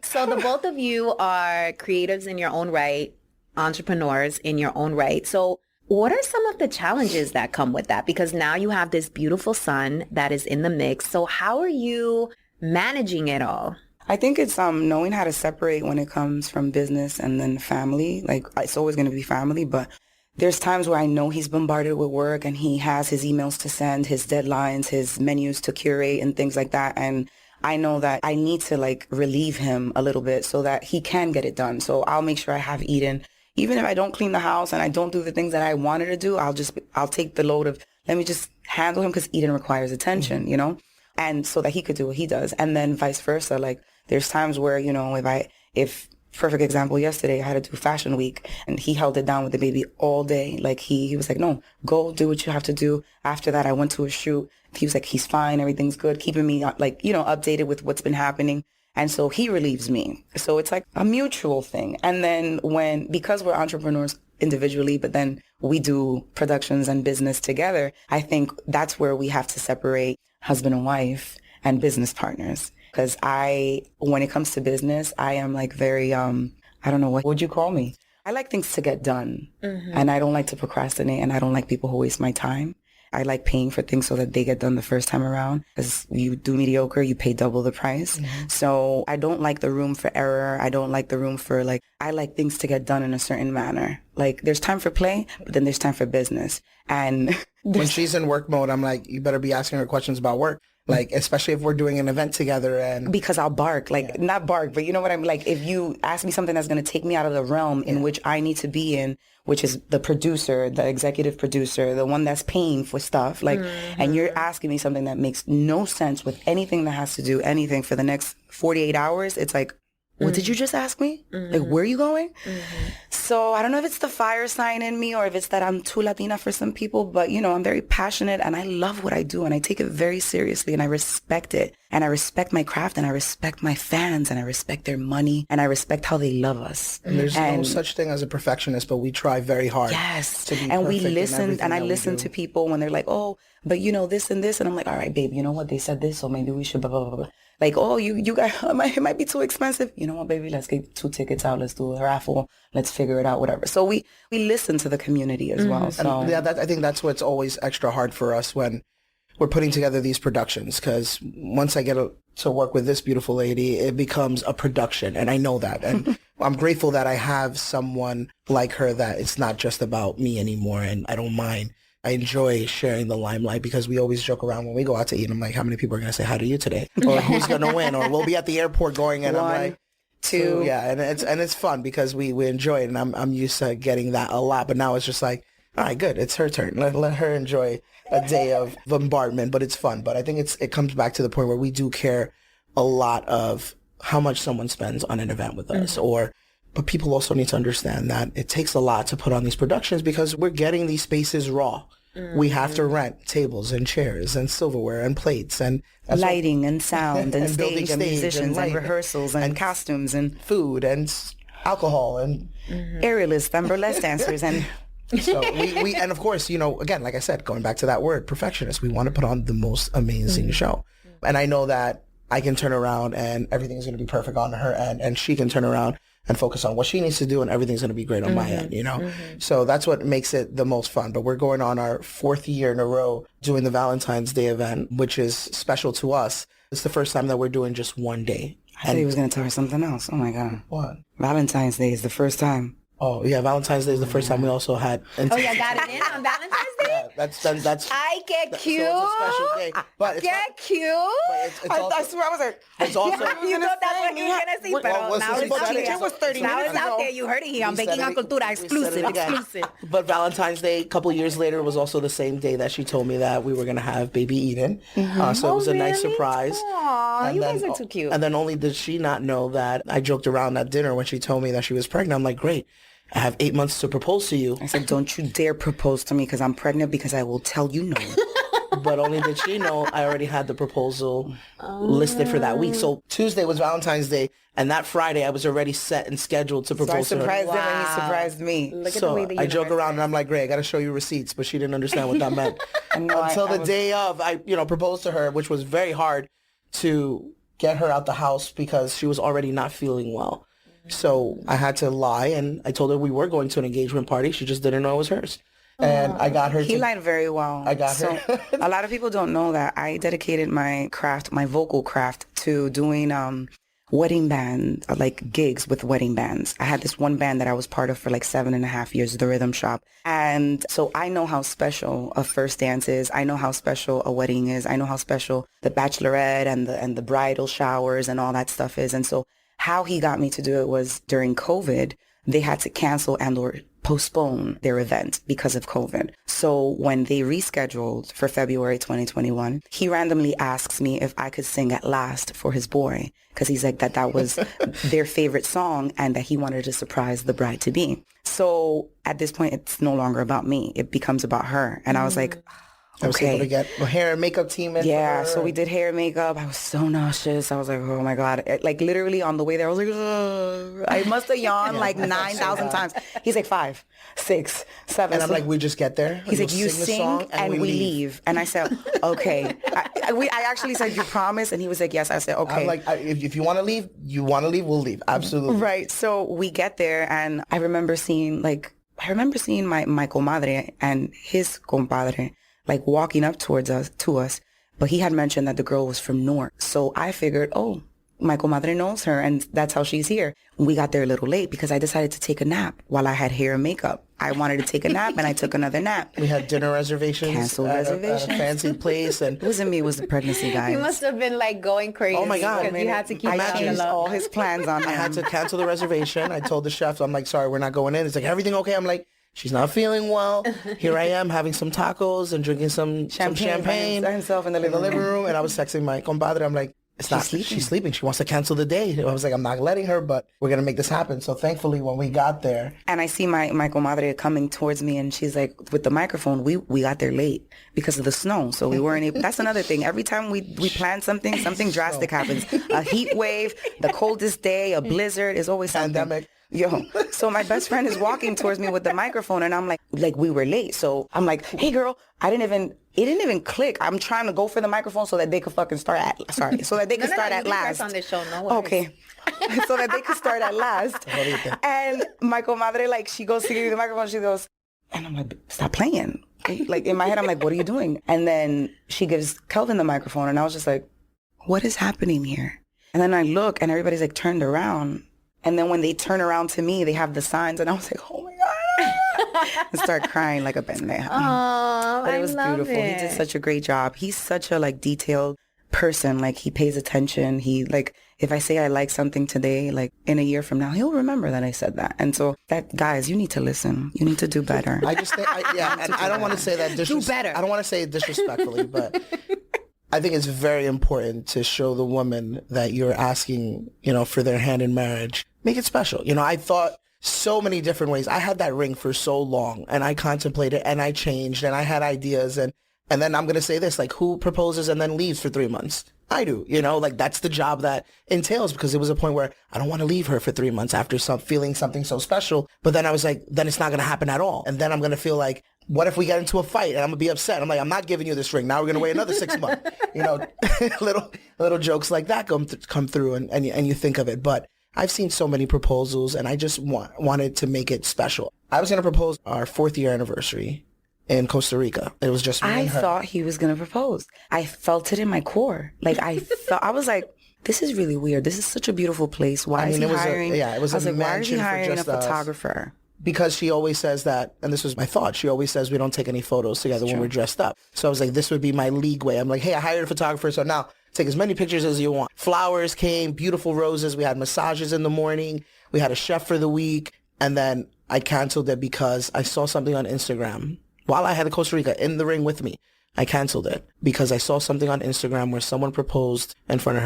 [SPEAKER 2] So the both of you are creatives in your own right, entrepreneurs in your own right. So what are some of the challenges that come with that? Because now you have this beautiful son that is in the mix. So how are you managing it all?
[SPEAKER 4] I think it's knowing how to separate when it comes from business and then family. Like, it's always going to be family, but there's times where I know he's bombarded with work and he has his emails to send, his deadlines, his menus to curate and things like that. And I know that I need to like relieve him a little bit so that he can get it done. So I'll make sure I have Eden. Even if I don't clean the house and I don't do the things that I wanted to do, I'll take the load of, let me just handle him because Eden requires attention, and so that he could do what he does. And then vice versa. Like there's times where, if perfect example, yesterday I had to do fashion week and he held it down with the baby all day. Like he was like, no, go do what you have to do. After that, I went to a shoot. He was like, he's fine. Everything's good. Keeping me like, updated with what's been happening. And so he relieves me. So it's like a mutual thing. And then because we're entrepreneurs individually, but then we do productions and business together, I think that's where we have to separate husband and wife and business partners. Because when it comes to business, I am like very, I don't know, what would you call me? I like things to get done. And I don't like to procrastinate and I don't like people who waste my time. I like paying for things so that they get done the first time around. Because you do mediocre, you pay double the price. So I don't like the room for error. I don't like the room for I like things to get done in a certain manner. Like there's time for play, but then there's time for business. And
[SPEAKER 5] when she's in work mode, I'm like, you better be asking her questions about work. Like, especially if we're doing an event together and...
[SPEAKER 4] Because I'll bark, not bark, but you know what I'm like, if you ask me something that's going to take me out of the realm in which I need to be in, which is the producer, the executive producer, the one that's paying for stuff, and you're asking me something that makes no sense with anything that has to do anything for the next 48 hours, it's like, what did you just ask me? Like, where are you going? So I don't know if it's the fire sign in me or if it's that I'm too Latina for some people, but I'm very passionate and I love what I do and I take it very seriously and I respect it and I respect my craft and I respect my fans and I respect their money and I respect how they love us.
[SPEAKER 5] And there's no such thing as a perfectionist, but we try very hard.
[SPEAKER 4] Yes.
[SPEAKER 5] To be
[SPEAKER 4] and we
[SPEAKER 5] perfect
[SPEAKER 4] listen and I
[SPEAKER 5] we
[SPEAKER 4] listen
[SPEAKER 5] do.
[SPEAKER 4] to people when they're like, oh, but this and this. And I'm like, all right, babe, you know what? They said this, so maybe we should blah, blah, blah, blah. Like, oh, you guys, it might be too expensive. You know what, baby? Let's get 2 tickets out. Let's do a raffle. Let's figure it out, whatever. So we listen to the community as well. So
[SPEAKER 5] And I think that's what's always extra hard for us when we're putting together these productions. Because once I get to work with this beautiful lady, it becomes a production. And I know that. And I'm grateful that I have someone like her that it's not just about me anymore. And I don't mind. I enjoy sharing the limelight because we always joke around when we go out to eat. I'm like, how many people are going to say hi to you today? Or who's going to win? Or we'll be at the airport going and I'm
[SPEAKER 4] 1,
[SPEAKER 5] like,
[SPEAKER 4] 2.
[SPEAKER 5] so, yeah. And it's fun because we enjoy it. And I'm used to getting that a lot. But now it's just like, all right, good. It's her turn. Let her enjoy a day of bombardment, but it's fun. But I think it comes back to the point where we do care a lot of how much someone spends on an event with us but people also need to understand that it takes a lot to put on these productions because we're getting these spaces raw. We have to rent tables and chairs and silverware and plates and
[SPEAKER 4] lighting and sound and,
[SPEAKER 5] building
[SPEAKER 4] stage musicians and rehearsals and costumes and
[SPEAKER 5] food and alcohol and
[SPEAKER 4] aerialists and burlesque dancers and
[SPEAKER 5] so we and of course, again, like I said, going back to that word, perfectionist, we want to put on the most amazing show. And I know that I can turn around and everything's going to be perfect on her end, and she can turn around and focus on what she needs to do, and everything's going to be great on my end, you know? So that's what makes it the most fun. But we're going on our 4th year in a row doing the Valentine's Day event, which is special to us. It's the first time that we're doing just one day.
[SPEAKER 4] I thought he was going to tell her something else. Oh, my God.
[SPEAKER 5] What?
[SPEAKER 4] Valentine's Day is the first time.
[SPEAKER 5] Oh, yeah, Valentine's Day is the first time we also had...
[SPEAKER 2] Oh, yeah, got it in on Valentine's Day?
[SPEAKER 5] Yeah, that's
[SPEAKER 2] I get cute.
[SPEAKER 5] So it's a special day. But it's
[SPEAKER 2] Get
[SPEAKER 5] not,
[SPEAKER 2] cute.
[SPEAKER 5] but it's also,
[SPEAKER 4] I swear I was like...
[SPEAKER 5] it's also...
[SPEAKER 2] You thought that's what he was going to say, but now it's out there.
[SPEAKER 4] It was 30
[SPEAKER 2] Now
[SPEAKER 4] minutes
[SPEAKER 2] it's out
[SPEAKER 4] ago.
[SPEAKER 2] there. You heard it here on
[SPEAKER 5] We said
[SPEAKER 2] Baking
[SPEAKER 5] it-
[SPEAKER 2] on Cultura.
[SPEAKER 5] we said
[SPEAKER 2] Exclusive.
[SPEAKER 5] it again.
[SPEAKER 2] Exclusive.
[SPEAKER 5] But Valentine's Day, a couple years later, was also the same day that she told me that we were going to have baby Eden. So it was a nice surprise.
[SPEAKER 2] Aw,
[SPEAKER 5] And
[SPEAKER 2] you
[SPEAKER 5] then-
[SPEAKER 2] guys are too cute.
[SPEAKER 5] And then only did she not know that I joked around at dinner when she told me that she was pregnant. I'm like, great. I have 8 months to propose to you.
[SPEAKER 4] I said, don't you dare propose to me because I'm pregnant, because I will tell you no.
[SPEAKER 5] But only did she know I already had the proposal listed for that week. So Tuesday was Valentine's Day, and that Friday I was already set and scheduled to
[SPEAKER 4] So I
[SPEAKER 5] propose to her.
[SPEAKER 4] surprised him and he
[SPEAKER 2] Wow.
[SPEAKER 4] surprised me.
[SPEAKER 2] Look at the
[SPEAKER 5] So
[SPEAKER 2] way the
[SPEAKER 5] I joke
[SPEAKER 2] universe
[SPEAKER 5] around and
[SPEAKER 2] works.
[SPEAKER 5] I'm like, great, I got to show you receipts. But she didn't understand what that meant.
[SPEAKER 4] No,
[SPEAKER 5] Until
[SPEAKER 4] I
[SPEAKER 5] the
[SPEAKER 4] was-
[SPEAKER 5] day of, I proposed to her, which was very hard to get her out the house because she was already not feeling well. So I had to lie, and I told her we were going to an engagement party. She just didn't know it was hers. And I got her
[SPEAKER 4] He
[SPEAKER 5] to...
[SPEAKER 4] lied very well.
[SPEAKER 5] I got
[SPEAKER 4] so
[SPEAKER 5] her.
[SPEAKER 4] a lot of people don't know that I dedicated my craft, my vocal craft, to doing wedding band, like gigs with wedding bands. I had this one band that I was part of for like 7.5 years, the Rhythm Shop. And so I know how special a first dance is. I know how special a wedding is. I know how special the bachelorette and the bridal showers and all that stuff is. And so how he got me to do it was during COVID, they had to cancel and or postpone their event because of COVID. So when they rescheduled for February 2021, he randomly asks me if I could sing At Last for his boy, because he's like that was their favorite song and that he wanted to surprise the bride-to-be. So at this point, it's no longer about me. It becomes about her. And I was like,
[SPEAKER 5] I was able to get a hair and makeup team in.
[SPEAKER 4] yeah,
[SPEAKER 5] for her.
[SPEAKER 4] so we did hair and makeup. I was so nauseous. I was like, oh my God. Like literally on the way there, I was like, ugh. I must have yawned like 9,000 times. He's like 5, 6, 7.
[SPEAKER 5] And I'm like, we just get there.
[SPEAKER 4] He's like, you
[SPEAKER 5] the
[SPEAKER 4] sing
[SPEAKER 5] song
[SPEAKER 4] and we leave. And I said, okay. I actually said, you promise? And he was like, yes. I said, okay.
[SPEAKER 5] I'm like, if you want to leave, we'll leave. Absolutely.
[SPEAKER 4] Right. So we get there, and I remember seeing my comadre and his compadre like walking up to us, but he had mentioned that the girl was from Newark. So I figured, oh, my comadre knows her, and that's how she's here. We got there a little late because I decided to take a nap while I had hair and makeup. I wanted to take a nap, and I took another nap.
[SPEAKER 5] We had dinner reservations.
[SPEAKER 4] Canceled
[SPEAKER 5] at
[SPEAKER 4] reservations.
[SPEAKER 5] a fancy place. And
[SPEAKER 4] It wasn't me, it was the pregnancy guys.
[SPEAKER 2] You must have been like going crazy.
[SPEAKER 5] Oh my God.
[SPEAKER 2] Because you had to keep
[SPEAKER 4] I
[SPEAKER 2] it on the
[SPEAKER 4] changed
[SPEAKER 2] low.
[SPEAKER 4] all his plans on him.
[SPEAKER 5] I had to cancel the reservation. I told the chef, I'm like, sorry, we're not going in. It's like, everything okay? I'm like, she's not feeling well. Here I am having some tacos and drinking some champagne
[SPEAKER 4] by himself in the living room.
[SPEAKER 5] And I was texting my compadre. I'm like, she's sleeping. She wants to cancel the day. I was like, I'm not letting her, but we're going to make this happen. So thankfully, when we got there.
[SPEAKER 4] And I see my comadre coming towards me, and she's like, with the microphone, we got there late because of the snow. So we weren't able. That's another thing. Every time we plan something drastic happens. A heat wave, the coldest day, a blizzard, is always something.
[SPEAKER 5] Pandemic.
[SPEAKER 4] Yo, so my best friend is walking towards me with the microphone, and I'm like we were late. So I'm like, hey girl, it didn't even click. I'm trying to go for the microphone so that they could fucking start so that they could start at last.
[SPEAKER 2] on this show, no worries.
[SPEAKER 4] Okay. So that they could start at last. And my comadre, like, she goes to give me the microphone, she goes, and I'm like, stop playing. Like, in my head, I'm like, what are you doing? And then she gives Kelvin the microphone, and I was just like, what is happening here? And then I look, and everybody's like turned around. And then when they turn around to me, they have the signs, and I was like, oh my God. And start crying like a pendeja.
[SPEAKER 2] Oh,
[SPEAKER 4] But it was beautiful. He did such a great job. He's such a like detailed person. Like, he pays attention. He like, if I say I like something today, like in a year from now, he'll remember that I said that. And so that, guys, you need to listen. You need to do better.
[SPEAKER 5] I just think, and I don't want to say that
[SPEAKER 2] Do better.
[SPEAKER 5] I don't want to say it disrespectfully, but I think it's very important to show the woman that you're asking, for their hand in marriage. Make it special. I thought so many different ways. I had that ring for so long, and I contemplated, and I changed, and I had ideas, and then I'm going to say this, like, who proposes and then leaves for 3 months? I do, like, that's the job that entails, because it was a point where I don't want to leave her for 3 months after feeling something so special. But then I was like, then it's not going to happen at all. And then I'm going to feel like what if we get into a fight and I'm gonna be upset? I'm like, I'm not giving you this ring. Now we're gonna wait another 6 months. You know, little jokes like that come through, and you think of it. But I've seen so many proposals, and I just wanted to make it special. I was gonna propose our 4th year anniversary in Costa Rica. It was just me and her.
[SPEAKER 4] I thought he was gonna propose. I felt it in my core. Like I was like, this is really weird. This is such a beautiful place. Why is he hiring?
[SPEAKER 5] It was a
[SPEAKER 4] like, why is he
[SPEAKER 5] mansion for
[SPEAKER 4] hiring a
[SPEAKER 5] just us.
[SPEAKER 4] photographer?
[SPEAKER 5] Because she always says that, and this was my thought, she always says we don't take any photos together when we're dressed up. So I was like, this would be my league way. I'm like, hey, I hired a photographer, so now take as many pictures as you want. Flowers came, beautiful roses. We had massages in the morning. We had a chef for the week. And then I canceled it because I saw something on Instagram while I had Costa Rica in the ring with me. I canceled it because I saw something on Instagram where someone proposed in front of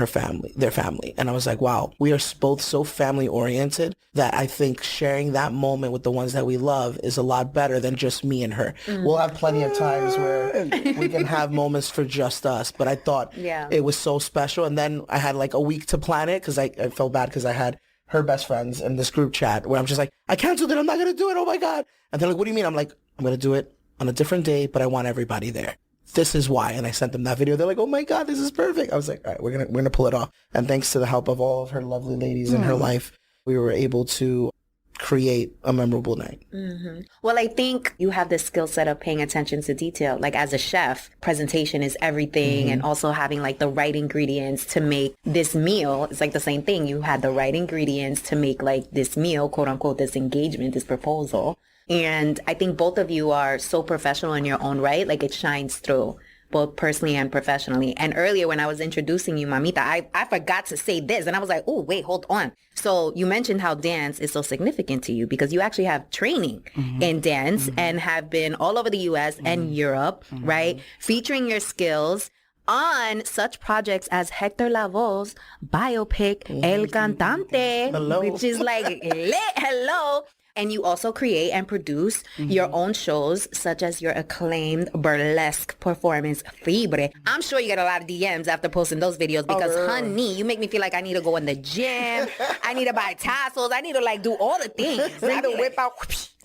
[SPEAKER 5] their family. And I was like, wow, we are both so family oriented that I think sharing that moment with the ones that we love is a lot better than just me and her. We'll have plenty of times where we can have moments for just us. But I thought it was so special. And then I had like a week to plan it because I felt bad because I had her best friends in this group chat where I'm just like, I canceled it. I'm not going to do it. Oh my God. And they're like, what do you mean? I'm like, I'm going to do it on a different day, but I want everybody there. This is why. And I sent them that video. They're like, oh my God, this is perfect. I was like, all right, we're gonna pull it off. And thanks to the help of all of her lovely ladies in her life, we were able to create a memorable night.
[SPEAKER 2] Well, I think you have the skill set of paying attention to detail. Like as a chef, presentation is everything. And also having like the right ingredients to make this meal. It's like the same thing. You had the right ingredients to make like this meal, quote unquote, this engagement, this proposal. And I think both of you are so professional in your own right. Like it shines through both personally and professionally. And earlier when I was introducing you, Mamita, I forgot to say this. And I was like, oh, wait, hold on. So you mentioned how dance is so significant to you because you actually have training in dance and have been all over the U.S. and Europe, right? Featuring your skills on such projects as Hector Lavoe's biopic, El Cantante, which is like, hello. And you also create and produce your own shows, such as your acclaimed burlesque performance, Fibre. I'm sure you get a lot of DMs after posting those videos because, honey, you make me feel like I need to go in the gym. I need to buy tassels. I need to, like, do all the things.
[SPEAKER 4] Bring the whip out.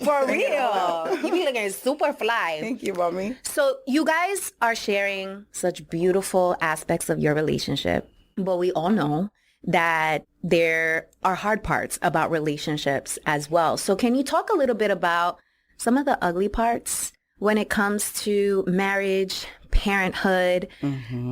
[SPEAKER 2] For real. You be looking super fly.
[SPEAKER 4] Thank you, mommy.
[SPEAKER 2] So you guys are sharing such beautiful aspects of your relationship, but we all know that there are hard parts about relationships as well. So can you talk a little bit about some of the ugly parts when it comes to marriage, parenthood,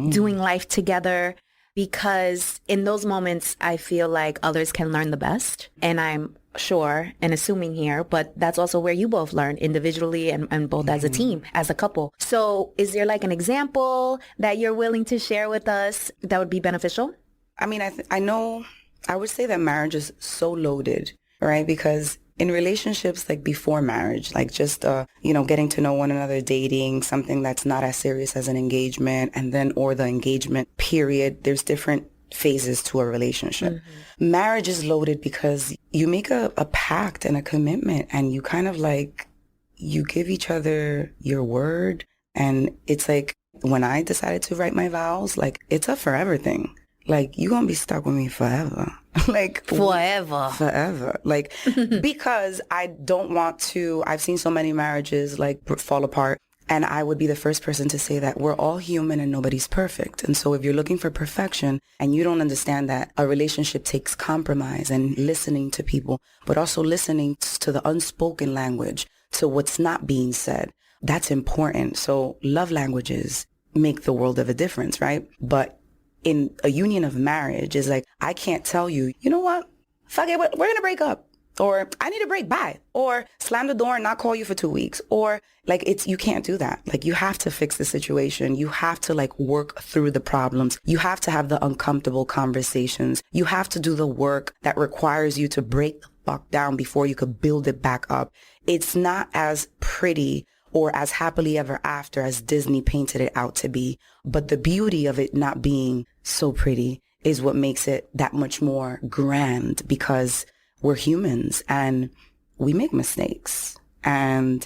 [SPEAKER 2] doing life together? Because in those moments, I feel like others can learn the best. And I'm sure and assuming here, but that's also where you both learn individually and both as a team, as a couple. So is there like an example that you're willing to share with us that would be beneficial?
[SPEAKER 4] I mean, I would say that marriage is so loaded, right? Because in relationships, like before marriage, like just, getting to know one another, dating, something that's not as serious as an engagement, and then, or the engagement period, there's different phases to a relationship. Marriage is loaded because you make a pact and a commitment, and you kind of like, you give each other your word. And it's like, when I decided to write my vows, like, it's a forever thing. Like, you're going to be stuck with me forever. Like, forever. Like, because I don't want to, I've seen so many marriages, like, fall apart. And I would be the first person to say that we're all human and nobody's perfect. And so if you're looking for perfection and you don't understand that a relationship takes compromise and listening to people, but also listening to the unspoken language, to what's not being said, that's important. So love languages make the world of a difference, right? But in a union of marriage is like, I can't tell you, you know what? Fuck it, we're going to break up. Or I need a break, bye. Or slam the door and not call you for 2 weeks. Or like, you can't do that. Like, you have to fix the situation. You have to like work through the problems. You have to have the uncomfortable conversations. You have to do the work that requires you to break the fuck down before you could build it back up. It's not as pretty or as happily ever after as Disney painted it out to be. But the beauty of it not being so pretty is what makes it that much more grand, because we're humans and we make mistakes. And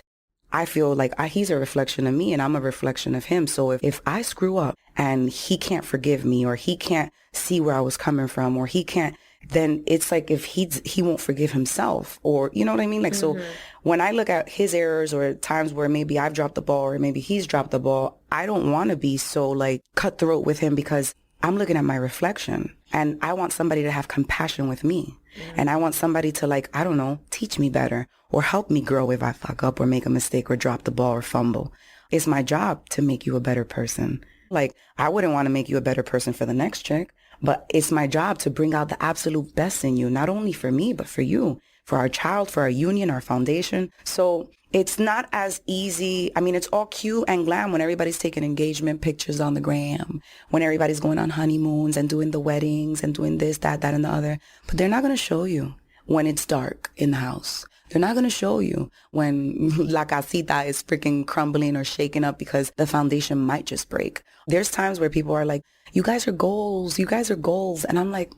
[SPEAKER 4] I feel like he's a reflection of me and I'm a reflection of him. So if I screw up and he can't forgive me, or he can't see where I was coming from, or he can't, then it's like if he won't forgive himself, or you know what I mean? Like, so when I look at his errors or times where maybe I've dropped the ball or maybe he's dropped the ball, I don't want to be so like cutthroat with him because I'm looking at my reflection and I want somebody to have compassion with me. And I want somebody to like, I don't know, teach me better or help me grow if I fuck up or make a mistake or drop the ball or fumble. It's my job to make you a better person. Like, I wouldn't want to make you a better person for the next chick, but it's my job to bring out the absolute best in you, not only for me, but for you, for our child, for our union, our foundation. So it's not as easy. I mean, it's all cute and glam when everybody's taking engagement pictures on the gram, when everybody's going on honeymoons and doing the weddings and doing this, that, and the other. But they're not going to show you when it's dark in the house. They're not going to show you when la casita is freaking crumbling or shaking up because the foundation might just break. There's times where people are like, you guys are goals. You guys are goals. And I'm like,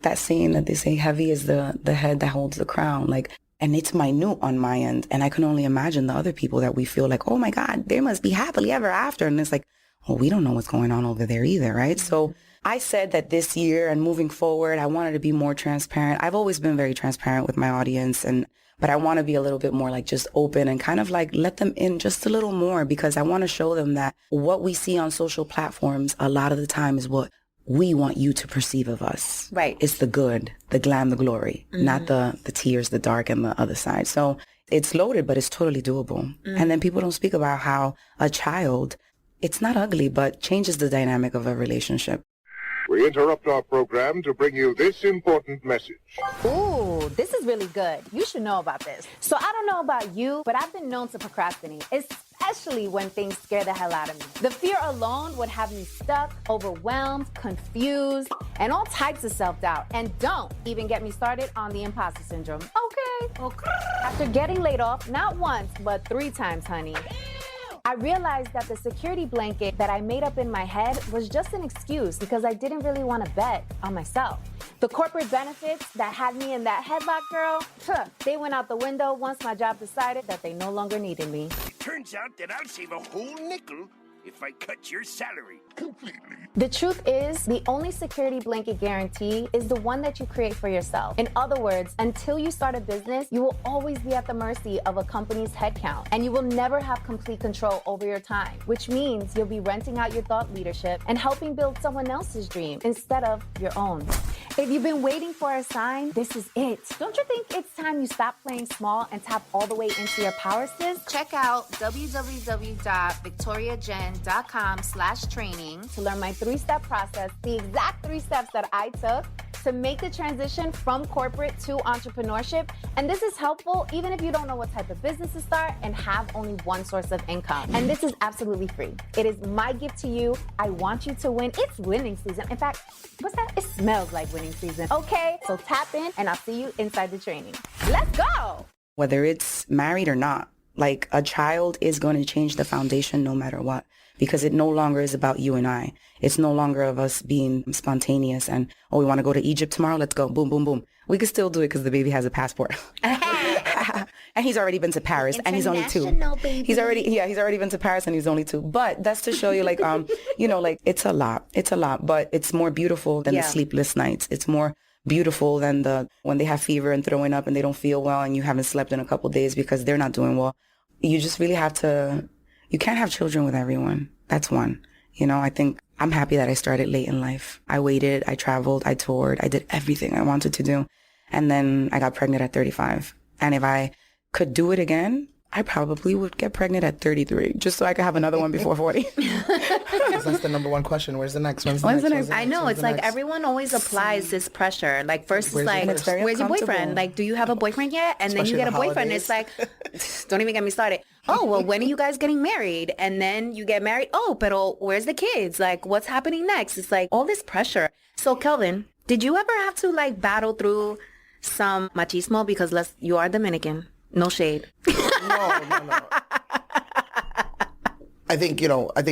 [SPEAKER 4] that saying that they say heavy is the head that holds the crown. Like, and it's minute on my end. And I can only imagine the other people that we feel like, oh my God, they must be happily ever after. And it's like, well, we don't know what's going on over there either, right? So I said that this year and moving forward, I wanted to be more transparent. I've always been very transparent with my audience, but I want to be a little bit more like just open and kind of like let them in just a little more because I want to show them that what we see on social platforms a lot of the time is what we want you to perceive of us.
[SPEAKER 2] Right.
[SPEAKER 4] It's the good, the glam, the glory, not the tears, the dark, and the other side. So it's loaded, but it's totally doable. And then people don't speak about how a child, it's not ugly, but changes the dynamic of a relationship.
[SPEAKER 1] We interrupt our program to bring you this important message.
[SPEAKER 2] Ooh, this is really good. You should know about this. So I don't know about you, but I've been known to procrastinate, especially when things scare the hell out of me. The fear alone would have me stuck, overwhelmed, confused, and all types of self-doubt. And don't even get me started on the imposter syndrome. Okay. After getting laid off, not once, but 3 times, honey, I realized that the security blanket that I made up in my head was just an excuse because I didn't really want to bet on myself. The corporate benefits that had me in that headlock, girl, they went out the window once my job decided that they no longer needed me.
[SPEAKER 3] Turns out that I'll save a whole nickel if I cut your salary completely.
[SPEAKER 2] The truth is, the only security blanket guarantee is the one that you create for yourself. In other words, until you start a business, you will always be at the mercy of a company's headcount, and you will never have complete control over your time, which means you'll be renting out your thought leadership and helping build someone else's dream instead of your own. If you've been waiting for a sign, this is it. Don't you think it's time you stop playing small and tap all the way into your power, sis? Check out www.victoriajen.com/training to learn my 3-step process, the exact 3 steps that I took to make the transition from corporate to entrepreneurship. And this is helpful even if you don't know what type of business to start and have only one source of income. And this is absolutely free. It is my gift to you. I want you to win. It's winning season. In fact, what's that? It smells like winning season. Okay, so tap in and I'll see you inside the training. Let's go.
[SPEAKER 4] Whether it's married or not, like a child is going to change the foundation no matter what. Because it no longer is about you and I. It's no longer of us being spontaneous and, oh, we want to go to Egypt tomorrow? Let's go. Boom, boom, boom. We can still do it because the baby has a passport. And he's already been to Paris and he's only 2.
[SPEAKER 2] Baby.
[SPEAKER 4] He's already been to Paris and he's only 2. But that's to show you like, like it's a lot. It's a lot, but it's more beautiful than the sleepless nights. It's more beautiful than when they have fever and throwing up and they don't feel well and you haven't slept in a couple of days because they're not doing well. You just really have to, you can't have children with everyone. That's one. I think I'm happy that I started late in life. I waited, I traveled, I toured, I did everything I wanted to do. And then I got pregnant at 35. And if I could do it again, I probably would get pregnant at 33, just so I could have another one before 40.
[SPEAKER 5] That's the number one question. Where's the next? When's the next?
[SPEAKER 2] I know. It's like everyone always applies this pressure. Like first it's like, where's your boyfriend? Like, do you have a boyfriend yet? And then you get a boyfriend. It's like, don't even get me started. Oh, well, when are you guys getting married? And then you get married. Oh, pero where's the kids? Like, what's happening next? It's like all this pressure. So Kelvin, did you ever have to like battle through some machismo? Because you are Dominican. No shade.
[SPEAKER 5] No. I think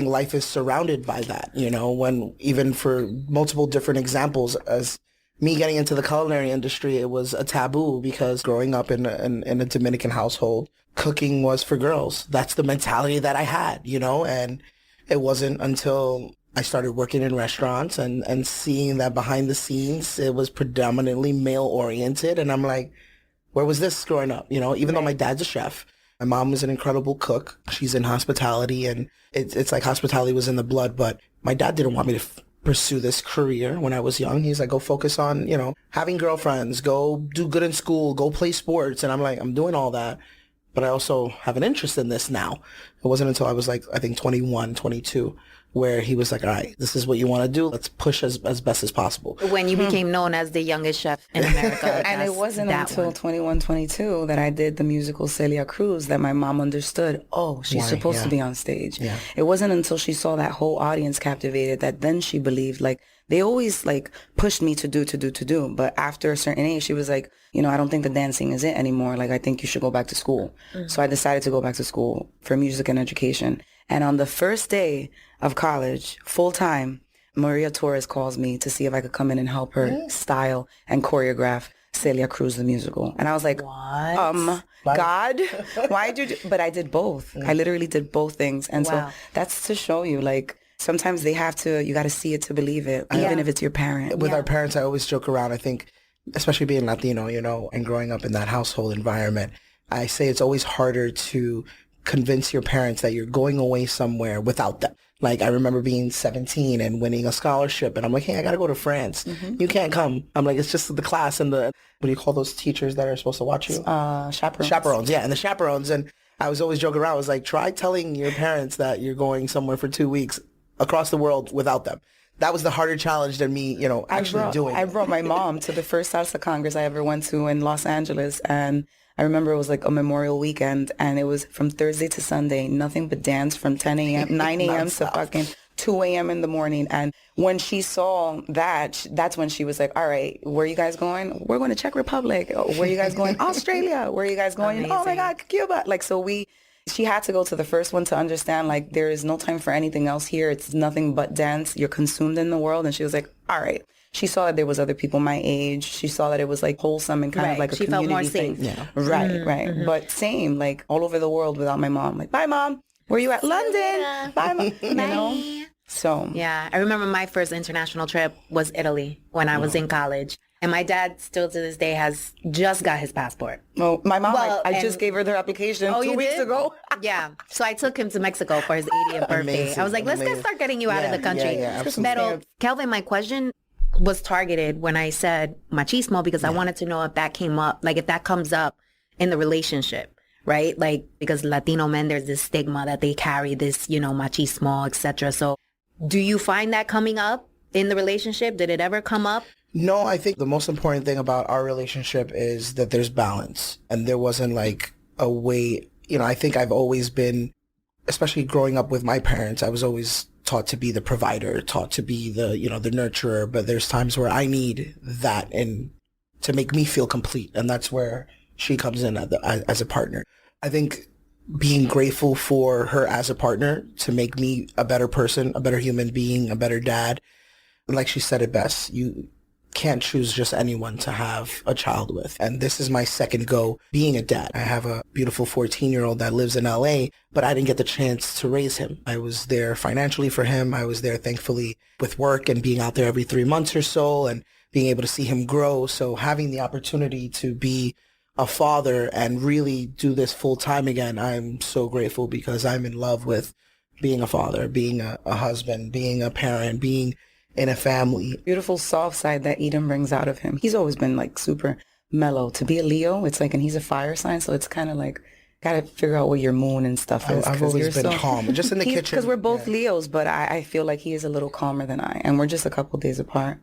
[SPEAKER 5] life is surrounded by that, when even for multiple different examples, as me getting into the culinary industry, it was a taboo because growing up in a Dominican household, cooking was for girls. That's the mentality that I had, and it wasn't until I started working in restaurants and seeing that behind the scenes, it was predominantly male oriented. And I'm like, where was this growing up? You know, even though my dad's a chef, my mom was an incredible cook. She's in hospitality, and it's like hospitality was in the blood, but my dad didn't want me to pursue this career when I was young. He's like, go focus on, you know, having girlfriends, go do good in school, go play sports. And I'm like, I'm doing all that, but I also have an interest in this now. It wasn't until I was like, I think 21, 22, where he was like, all right, this is what you want to do. Let's push as best as possible.
[SPEAKER 2] When you became known as the youngest chef in America.
[SPEAKER 4] And it wasn't until 21, 22 that I did the musical Celia Cruz that my mom understood, oh, she's supposed to be on stage. Yeah. It wasn't until she saw that whole audience captivated that then she believed, like, they always like pushed me to do. But after a certain age, she was like, you know, I don't think the dancing is it anymore. Like, I think you should go back to school. So I decided to go back to school for music and education. And on the first day of college, full time, Maria Torres calls me to see if I could come in and help her style and choreograph Celia Cruz the musical. And I was like, what? God, why'd you do? But I did both. I literally did both things. And so that's to show you, like, sometimes you got to see it to believe it, even if it's your parent.
[SPEAKER 5] With our parents, I always joke around. I think, especially being Latino, you know, and growing up in that household environment, I say it's always harder to convince your parents that you're going away somewhere without them. Like, I remember being 17 and winning a scholarship, and I'm like, hey, I got to go to France. You can't come. I'm like, it's just the class and the, what do you call those teachers that are supposed to watch you?
[SPEAKER 4] Chaperones.
[SPEAKER 5] Chaperones, yeah, and the chaperones. And I was always joking around. I was like, try telling your parents that you're going somewhere for 2 weeks across the world without them. That was the harder challenge than me, you know, actually doing it.
[SPEAKER 4] I brought my mom to the first salsa congress I ever went to in Los Angeles, and I remember it was like a Memorial weekend, and it was from Thursday to Sunday, nothing but dance from 10 a.m., 9 a.m. to fucking 2 a.m. in the morning. And when she saw that, that's when she was like, all right, where are you guys going? We're going to Czech Republic. Where are you guys going? Australia. Where are you guys going? Amazing. Oh my God, Cuba. Like, so she had to go to the first one to understand, like, there is no time for anything else here. It's nothing but dance. You're consumed in the world. And she was like, all right. She saw that there was other people my age. She saw that it was like wholesome and kind of like a community thing. She felt more safe.
[SPEAKER 5] Yeah.
[SPEAKER 4] Right. But same, like all over the world without my mom. Like, bye, Mom. Where you at? London. Bye, Mom. You know? So.
[SPEAKER 2] Yeah. I remember my first international trip was Italy when I was in college. And my dad still to this day has just got his passport.
[SPEAKER 4] Well, my mom, I just gave her their application 2 weeks ago.
[SPEAKER 2] Yeah. So I took him to Mexico for his 80th birthday.
[SPEAKER 5] Amazing,
[SPEAKER 2] I was like, let's start getting you out of the country. But Kelvin, my question was targeted when I said machismo because I wanted to know if that came up, like if that comes up in the relationship, right? Like, because Latino men, there's this stigma that they carry this, you know, machismo, etc. So do you find that coming up in the relationship? Did it ever come up?
[SPEAKER 5] No, I think the most important thing about our relationship is that there's balance, and there wasn't like a way, you know, I think I've always been, especially growing up with my parents, I was always taught to be the provider, taught to be the, you know, the nurturer, but there's times where I need that and to make me feel complete. And that's where she comes in as a partner. I think being grateful for her as a partner to make me a better person, a better human being, a better dad. Like she said it best, you can't choose just anyone to have a child with. And this is my second go being a dad. I have a beautiful 14-year-old that lives in LA, but I didn't get the chance to raise him. I was there financially for him. I was there, thankfully, with work and being out there every 3 months or so and being able to see him grow. So having the opportunity to be a father and really do this full time again, I'm so grateful because I'm in love with being a father, being a husband, being a parent, being in a family.
[SPEAKER 4] Beautiful soft side that Eden brings out of him. He's always been like super mellow. To be a Leo, it's like, and he's a fire sign, so it's kind of like, gotta figure out what your moon and stuff is.
[SPEAKER 5] I've always been calm, just in the kitchen.
[SPEAKER 4] Because we're both Leos, but I feel like he is a little calmer than I, and we're just a couple days apart.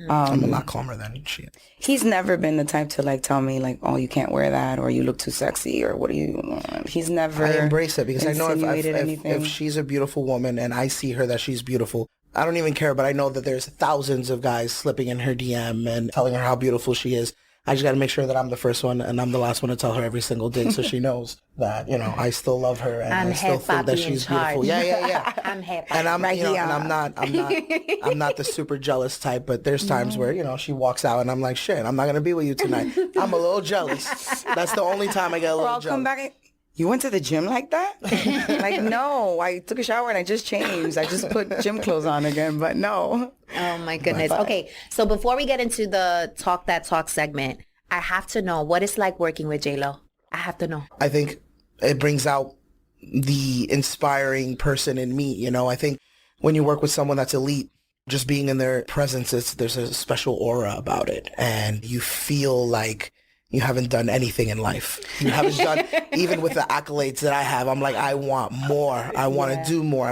[SPEAKER 5] I'm a lot calmer than she is.
[SPEAKER 4] He's never been the type to like tell me like, oh, you can't wear that, or you look too sexy, or what do you, he's never
[SPEAKER 5] I embrace it because I know
[SPEAKER 4] if
[SPEAKER 5] she's a beautiful woman and I see her that she's beautiful, I don't even care, but I know that there's thousands of guys slipping in her DM and telling her how beautiful she is. I just got to make sure that I'm the first one and I'm the last one to tell her every single day so she knows that, you know, I still love her and I still think that she's beautiful. Yeah.
[SPEAKER 2] I'm happy.
[SPEAKER 5] And I'm, you know, and I'm not the super jealous type, but there's times where, you know, she walks out and I'm like, shit, I'm not going to be with you tonight. I'm a little jealous. That's the only time I get a little jealous.
[SPEAKER 4] Come back and, you went to the gym like that? Like, no, I took a shower and I just changed. I just put gym clothes on again, but no.
[SPEAKER 2] Oh my goodness. Okay, so before we get into the Talk That Talk segment, I have to know what it's like working with J-Lo. I have to know.
[SPEAKER 5] I think it brings out the inspiring person in me. You know, I think when you work with someone that's elite, just being in their presence, there's a special aura about it. And you feel like you haven't done anything in life. You haven't done, even with the accolades that I have, I'm like, I want more. I want to do more.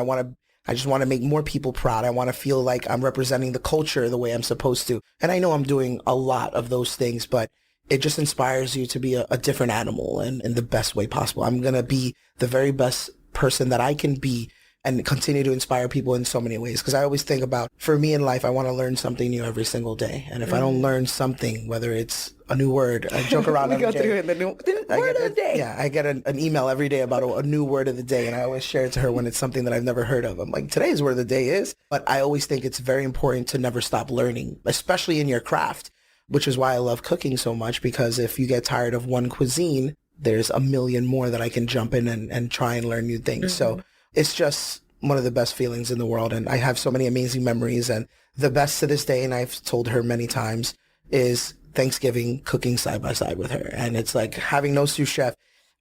[SPEAKER 5] I just want to make more people proud. I want to feel like I'm representing the culture the way I'm supposed to. And I know I'm doing a lot of those things, but it just inspires you to be a different animal and in the best way possible. I'm going to be the very best person that I can be and continue to inspire people in so many ways. Because I always think about, for me in life, I want to learn something new every single day. And if I don't learn something, whether it's a new word, I joke around every day. The word of the day. Yeah, I get an email every day about a new word of the day. And I always share it to her when it's something that I've never heard of. I'm like, today's word of the day is. But I always think it's very important to never stop learning, especially in your craft, which is why I love cooking so much. Because if you get tired of one cuisine, there's a million more that I can jump in and try and learn new things. So it's just one of the best feelings in the world. And I have so many amazing memories. And the best to this day, and I've told her many times, is Thanksgiving cooking side by side with her. And it's like having no sous chef,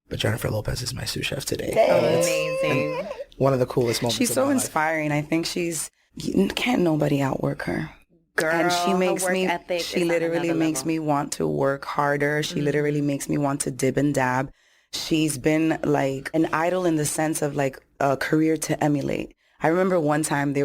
[SPEAKER 5] but Jennifer Lopez is my sous chef today.
[SPEAKER 2] Amazing.
[SPEAKER 5] One of the coolest moments.
[SPEAKER 4] She's
[SPEAKER 5] of
[SPEAKER 4] so
[SPEAKER 5] my
[SPEAKER 4] inspiring. I think can't nobody outwork her.
[SPEAKER 2] Girl,
[SPEAKER 4] and she makes me, she literally makes
[SPEAKER 2] level.
[SPEAKER 4] me want to work harder. She literally makes me want to dib and dab. She's been like an idol in the sense of like a career to emulate. I remember one time they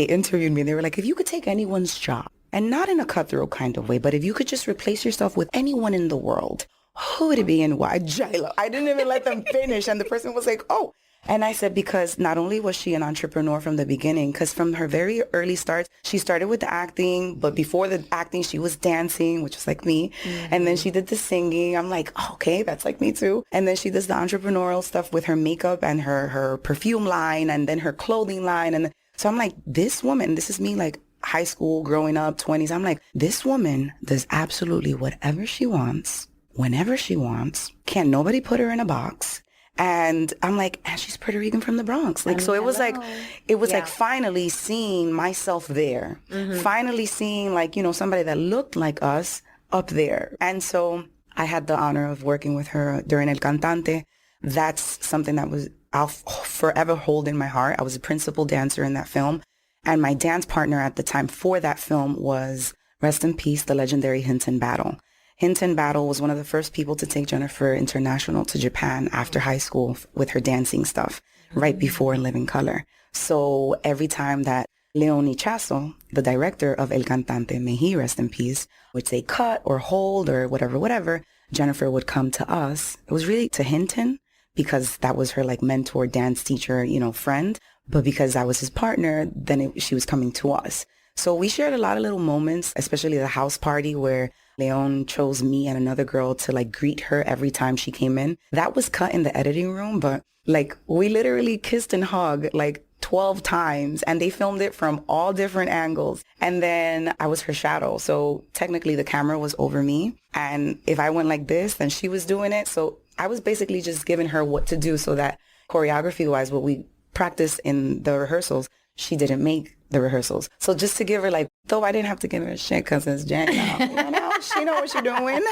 [SPEAKER 4] interviewed me and they were like, if you could take anyone's job, and not in a cutthroat kind of way, but if you could just replace yourself with anyone in the world, who would it be and why? J-Lo. I didn't even let them finish. And the person was like, oh. And I said, because not only was she an entrepreneur from the beginning, because from her very early starts, she started with the acting, but before the acting, she was dancing, which was like me. And then she did the singing. I'm like, oh, okay, that's like me too. And then she does the entrepreneurial stuff with her makeup and her perfume line and then her clothing line. And so I'm like, this woman, this is me like high school, growing up, 20s. I'm like, this woman does absolutely whatever she wants, whenever she wants. Can't nobody put her in a box. And I'm like, and she's Puerto Rican from the Bronx. Like, so it was like finally seeing myself there, finally seeing like, somebody that looked like us up there. And so I had the honor of working with her during El Cantante. That's something that I'll forever hold in my heart. I was a principal dancer in that film. And my dance partner at the time for that film was, rest in peace, the legendary Hinton Battle. Hinton Battle was one of the first people to take Jennifer international to Japan after high school with her dancing stuff, right before Living Color. So every time that Leon Ichazo, the director of El Cantante, may he rest in peace, would say cut or hold or whatever, Jennifer would come to us. It was really to Hinton because that was her like mentor, dance teacher, friend. But because I was his partner, then she was coming to us. So we shared a lot of little moments, especially the house party where Leon chose me and another girl to like greet her every time she came in. That was cut in the editing room, but like we literally kissed and hugged like 12 times and they filmed it from all different angles. And then I was her shadow. So technically the camera was over me. And if I went like this, then she was doing it. So I was basically just giving her what to do so that choreography wise, what we practiced in the rehearsals, she didn't make the rehearsals. So just to give her like, though I didn't have to give her shit because it's Jenn now, she know what she's doing.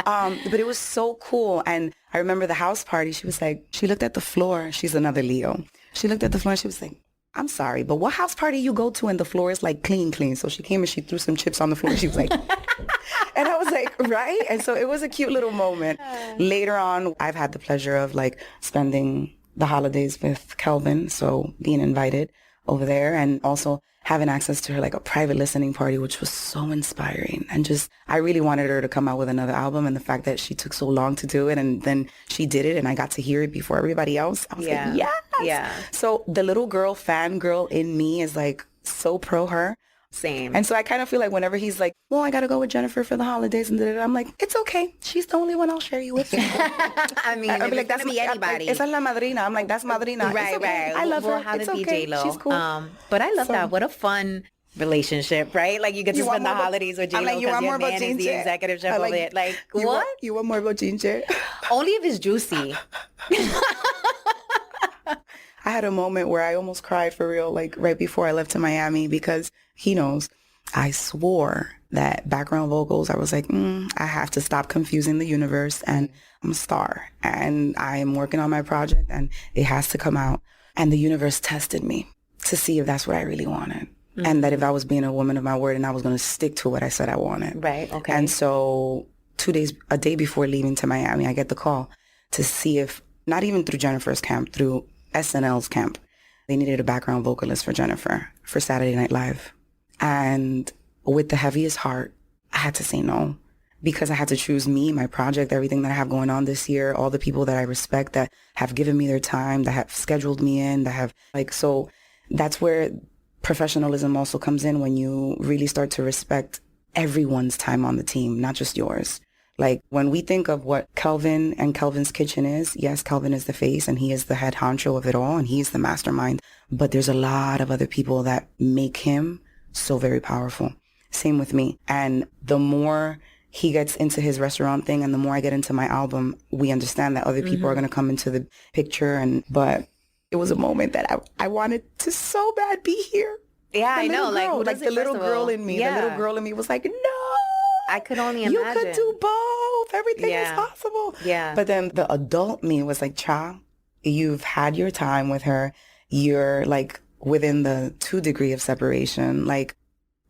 [SPEAKER 4] But it was so cool. And I remember the house party, she was like, she looked at the floor. She's another Leo. She looked at the floor and she was like, I'm sorry, but what house party you go to and the floor is like clean? So she came and she threw some chips on the floor. She was like, and I was like, right? And so it was a cute little moment. Later on, I've had the pleasure of like spending the holidays with Kelvin. So being invited over there and also having access to her like a private listening party, which was so inspiring. And just, I really wanted her to come out with another album, and the fact that she took so long to do it and then she did it and I got to hear it before everybody else. I was like, yes. Yeah. So the little girl, fangirl in me is like so pro her.
[SPEAKER 2] Same.
[SPEAKER 4] And so I kind of feel like whenever he's like, well, I got to go with Jennifer for the holidays and I'm like, it's okay. She's the only one I'll share you with.
[SPEAKER 2] I mean,
[SPEAKER 4] I'll be like, that's
[SPEAKER 2] be anybody.
[SPEAKER 4] Esa es la madrina. I'm like, that's madrina.
[SPEAKER 2] Right,
[SPEAKER 4] okay.
[SPEAKER 2] right.
[SPEAKER 4] I love
[SPEAKER 2] we'll
[SPEAKER 4] her.
[SPEAKER 2] have
[SPEAKER 4] It's
[SPEAKER 2] it be
[SPEAKER 4] okay.
[SPEAKER 2] J-Lo.
[SPEAKER 4] She's cool.
[SPEAKER 2] But I love that. What a fun relationship, right? Like you get to spend the holidays with J-Lo because your man is the executive chef of it. Like, what?
[SPEAKER 4] You want more about ginger?
[SPEAKER 2] Only if it's juicy.
[SPEAKER 4] I had a moment where I almost cried for real, like right before I left to Miami, because he knows I swore that background vocals, I was like, I have to stop confusing the universe, and I'm a star and I am working on my project and it has to come out. And the universe tested me to see if that's what I really wanted. And that if I was being a woman of my word and I was going to stick to what I said I wanted.
[SPEAKER 2] Right. Okay.
[SPEAKER 4] And so a day before leaving to Miami, I get the call to see if, not even through Jennifer's camp, through SNL's camp, they needed a background vocalist for Jennifer for Saturday Night Live. And with the heaviest heart, I had to say no, because I had to choose me, my project, everything that I have going on this year, all the people that I respect that have given me their time, that have scheduled me in, that have so that's where professionalism also comes in, when you really start to respect everyone's time on the team, not just yours. Like when we think of what Kelvin and Kelvin's Kitchen is, yes, Kelvin is the face and he is the head honcho of it all and he's the mastermind, but there's a lot of other people that make him so very powerful. Same with me. And the more he gets into his restaurant thing and the more I get into my album, we understand that other people are going to come into the picture. But it was a moment that I wanted to so bad be here.
[SPEAKER 2] Yeah, I know.
[SPEAKER 4] Like the little girl in me. The little girl in me was like, no.
[SPEAKER 2] I could only imagine.
[SPEAKER 4] You could do both. Everything is possible.
[SPEAKER 2] Yeah.
[SPEAKER 4] But then the adult me was like, Cha, you've had your time with her. You're like within the 2 degree of separation. Like,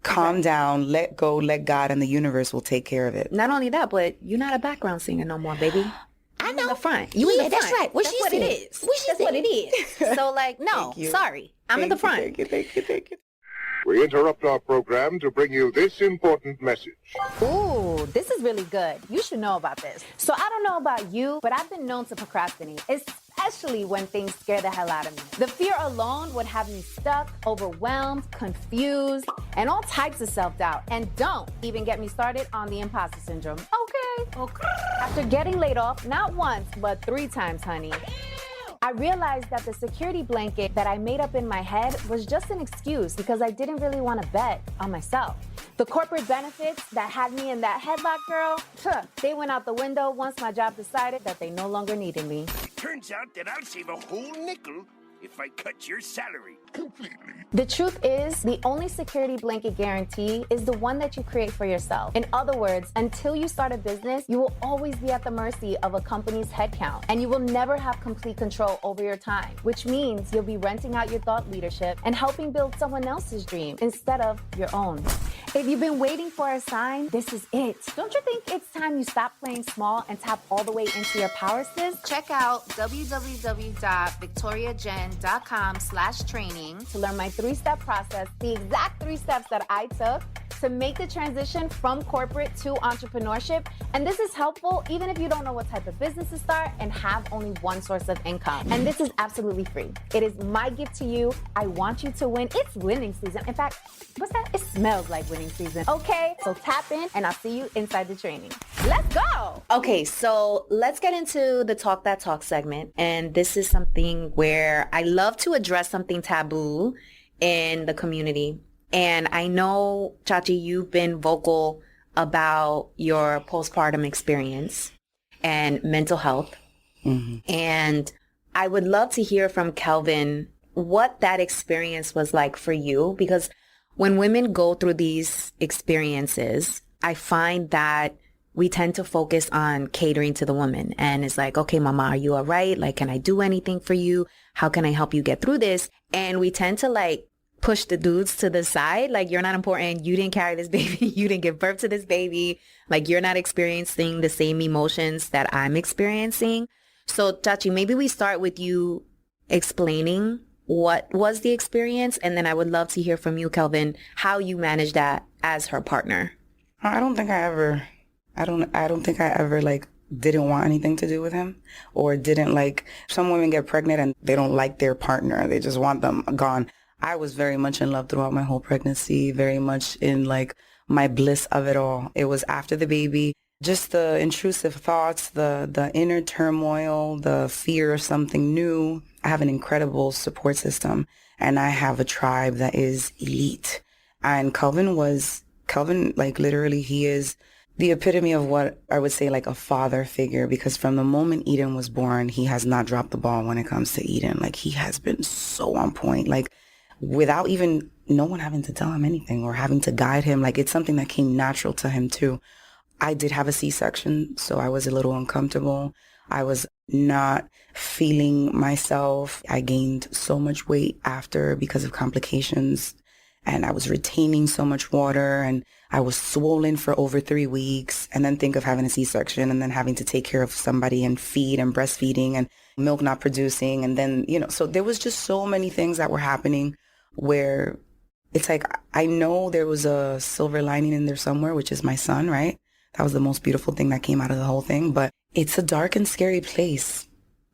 [SPEAKER 4] calm down, let go, let God, and the universe will take care of it.
[SPEAKER 2] Not only that, but you're not a background singer no more, baby.
[SPEAKER 6] I know.
[SPEAKER 2] In the front. You in the front.
[SPEAKER 6] That's right.
[SPEAKER 2] That's what it is. That's what it is. So like, no, sorry. I'm in the front.
[SPEAKER 4] Thank you.
[SPEAKER 1] We interrupt our program to bring you this important message.
[SPEAKER 2] Ooh, this is really good. You should know about this. So I don't know about you, but I've been known to procrastinate, especially when things scare the hell out of me. The fear alone would have me stuck, overwhelmed, confused, and all types of self-doubt. And don't even get me started on the imposter syndrome. Okay. After getting laid off, not once, but 3 times, honey, I realized that the security blanket that I made up in my head was just an excuse because I didn't really want to bet on myself. The corporate benefits that had me in that headlock, girl, they went out the window once my job decided that they no longer needed me.
[SPEAKER 3] Turns out that I'll save a whole nickel if I cut your salary completely.
[SPEAKER 2] The truth is, the only security blanket guarantee is the one that you create for yourself. In other words, until you start a business, you will always be at the mercy of a company's headcount, and you will never have complete control over your time, which means you'll be renting out your thought leadership and helping build someone else's dream instead of your own. If you've been waiting for a sign, this is it. Don't you think it's time you stop playing small and tap all the way into your power, sis? Check out www.victoriajen.com/training to learn my 3-step process, the exact 3 steps that I took to make the transition from corporate to entrepreneurship. And this is helpful even if you don't know what type of business to start and have only one source of income. And this is absolutely free. It is my gift to you. I want you to win. It's winning season. In fact, what's that? It smells like winning season. Okay, so tap in and I'll see you inside the training. Let's go. Okay, so let's get into the Talk That Talk segment. And this is something where I love to address something taboo in the community. And I know, Chachi, you've been vocal about your postpartum experience and mental health. And I would love to hear from Kelvin what that experience was like for you, because when women go through these experiences, I find that we tend to focus on catering to the woman. And it's like, okay, mama, are you all right? Like, can I do anything for you? How can I help you get through this? And we tend to like push the dudes to the side. Like, you're not important. You didn't carry this baby. You didn't give birth to this baby. Like, you're not experiencing the same emotions that I'm experiencing. So, Chachi, maybe we start with you explaining what was the experience. And then I would love to hear from you, Kelvin, how you managed that as her partner.
[SPEAKER 4] I don't think I ever like didn't want anything to do with him, or didn't like, some women get pregnant and they don't like their partner. They just want them gone. I was very much in love throughout my whole pregnancy, very much in like my bliss of it all. It was after the baby, just the intrusive thoughts, the inner turmoil, the fear of something new. I have an incredible support system and I have a tribe that is elite. And Kelvin, like literally, he is the epitome of what I would say like a father figure, because from the moment Eden was born, he has not dropped the ball when it comes to Eden. Like, he has been so on point. Like, without even no one having to tell him anything or having to guide him. Like, it's something that came natural to him too. I did have a C-section, so I was a little uncomfortable. I was not feeling myself. I gained so much weight after because of complications, and I was retaining so much water, and I was swollen for over 3 weeks. And then think of having a C-section and then having to take care of somebody and feed and breastfeeding and milk not producing. And then, so there was just so many things that were happening where it's like, I know there was a silver lining in there somewhere, which is my son, right? That was the most beautiful thing that came out of the whole thing. But it's a dark and scary place.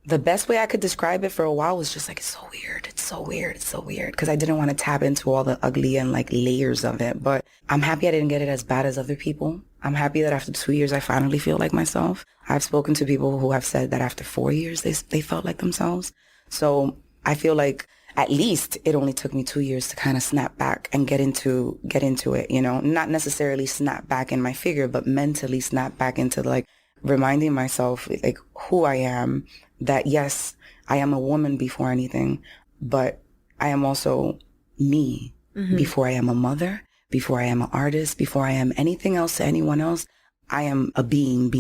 [SPEAKER 4] The best way I could describe it for a while was just like, it's so weird. It's so weird. It's so weird. Because I didn't want to tap into all the ugly and like layers of it. But I'm happy I didn't get it as bad as other people. I'm happy that after 2 years, I finally feel like myself. I've spoken to people who have said that after 4 years, they felt like themselves. So I feel like at least it only took me 2 years to kind of snap back and get into it, not necessarily snap back in my figure, but mentally snap back into like reminding myself like who I am, that yes, I am a woman before anything, but I am also me before I am a mother, before I am an artist, before I am anything else to anyone else. I am a being,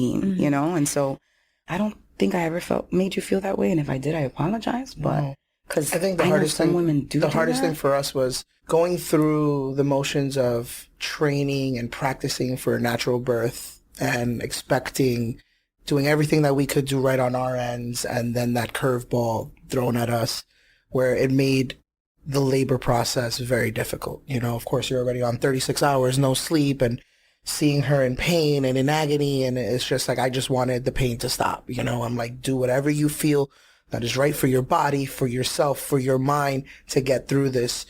[SPEAKER 4] and so I don't think I ever made you feel that way. And if I did, I apologize, but
[SPEAKER 5] No.
[SPEAKER 4] because
[SPEAKER 5] I think the hardest thing,
[SPEAKER 4] women do
[SPEAKER 5] the hardest
[SPEAKER 4] that.
[SPEAKER 5] thing for us was going through the motions of training and practicing for a natural birth and expecting, doing everything that we could do right on our ends, and then that curveball thrown at us where it made the labor process very difficult. Of course, you're already on 36 hours, no sleep, and seeing her in pain and in agony, and it's just like, I just wanted the pain to stop. I'm like, do whatever you feel that is right for your body, for yourself, for your mind to get through this.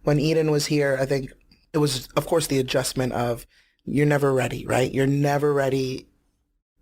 [SPEAKER 5] When Eden was here, I think it was, of course, the adjustment of you're never ready, right? You're never ready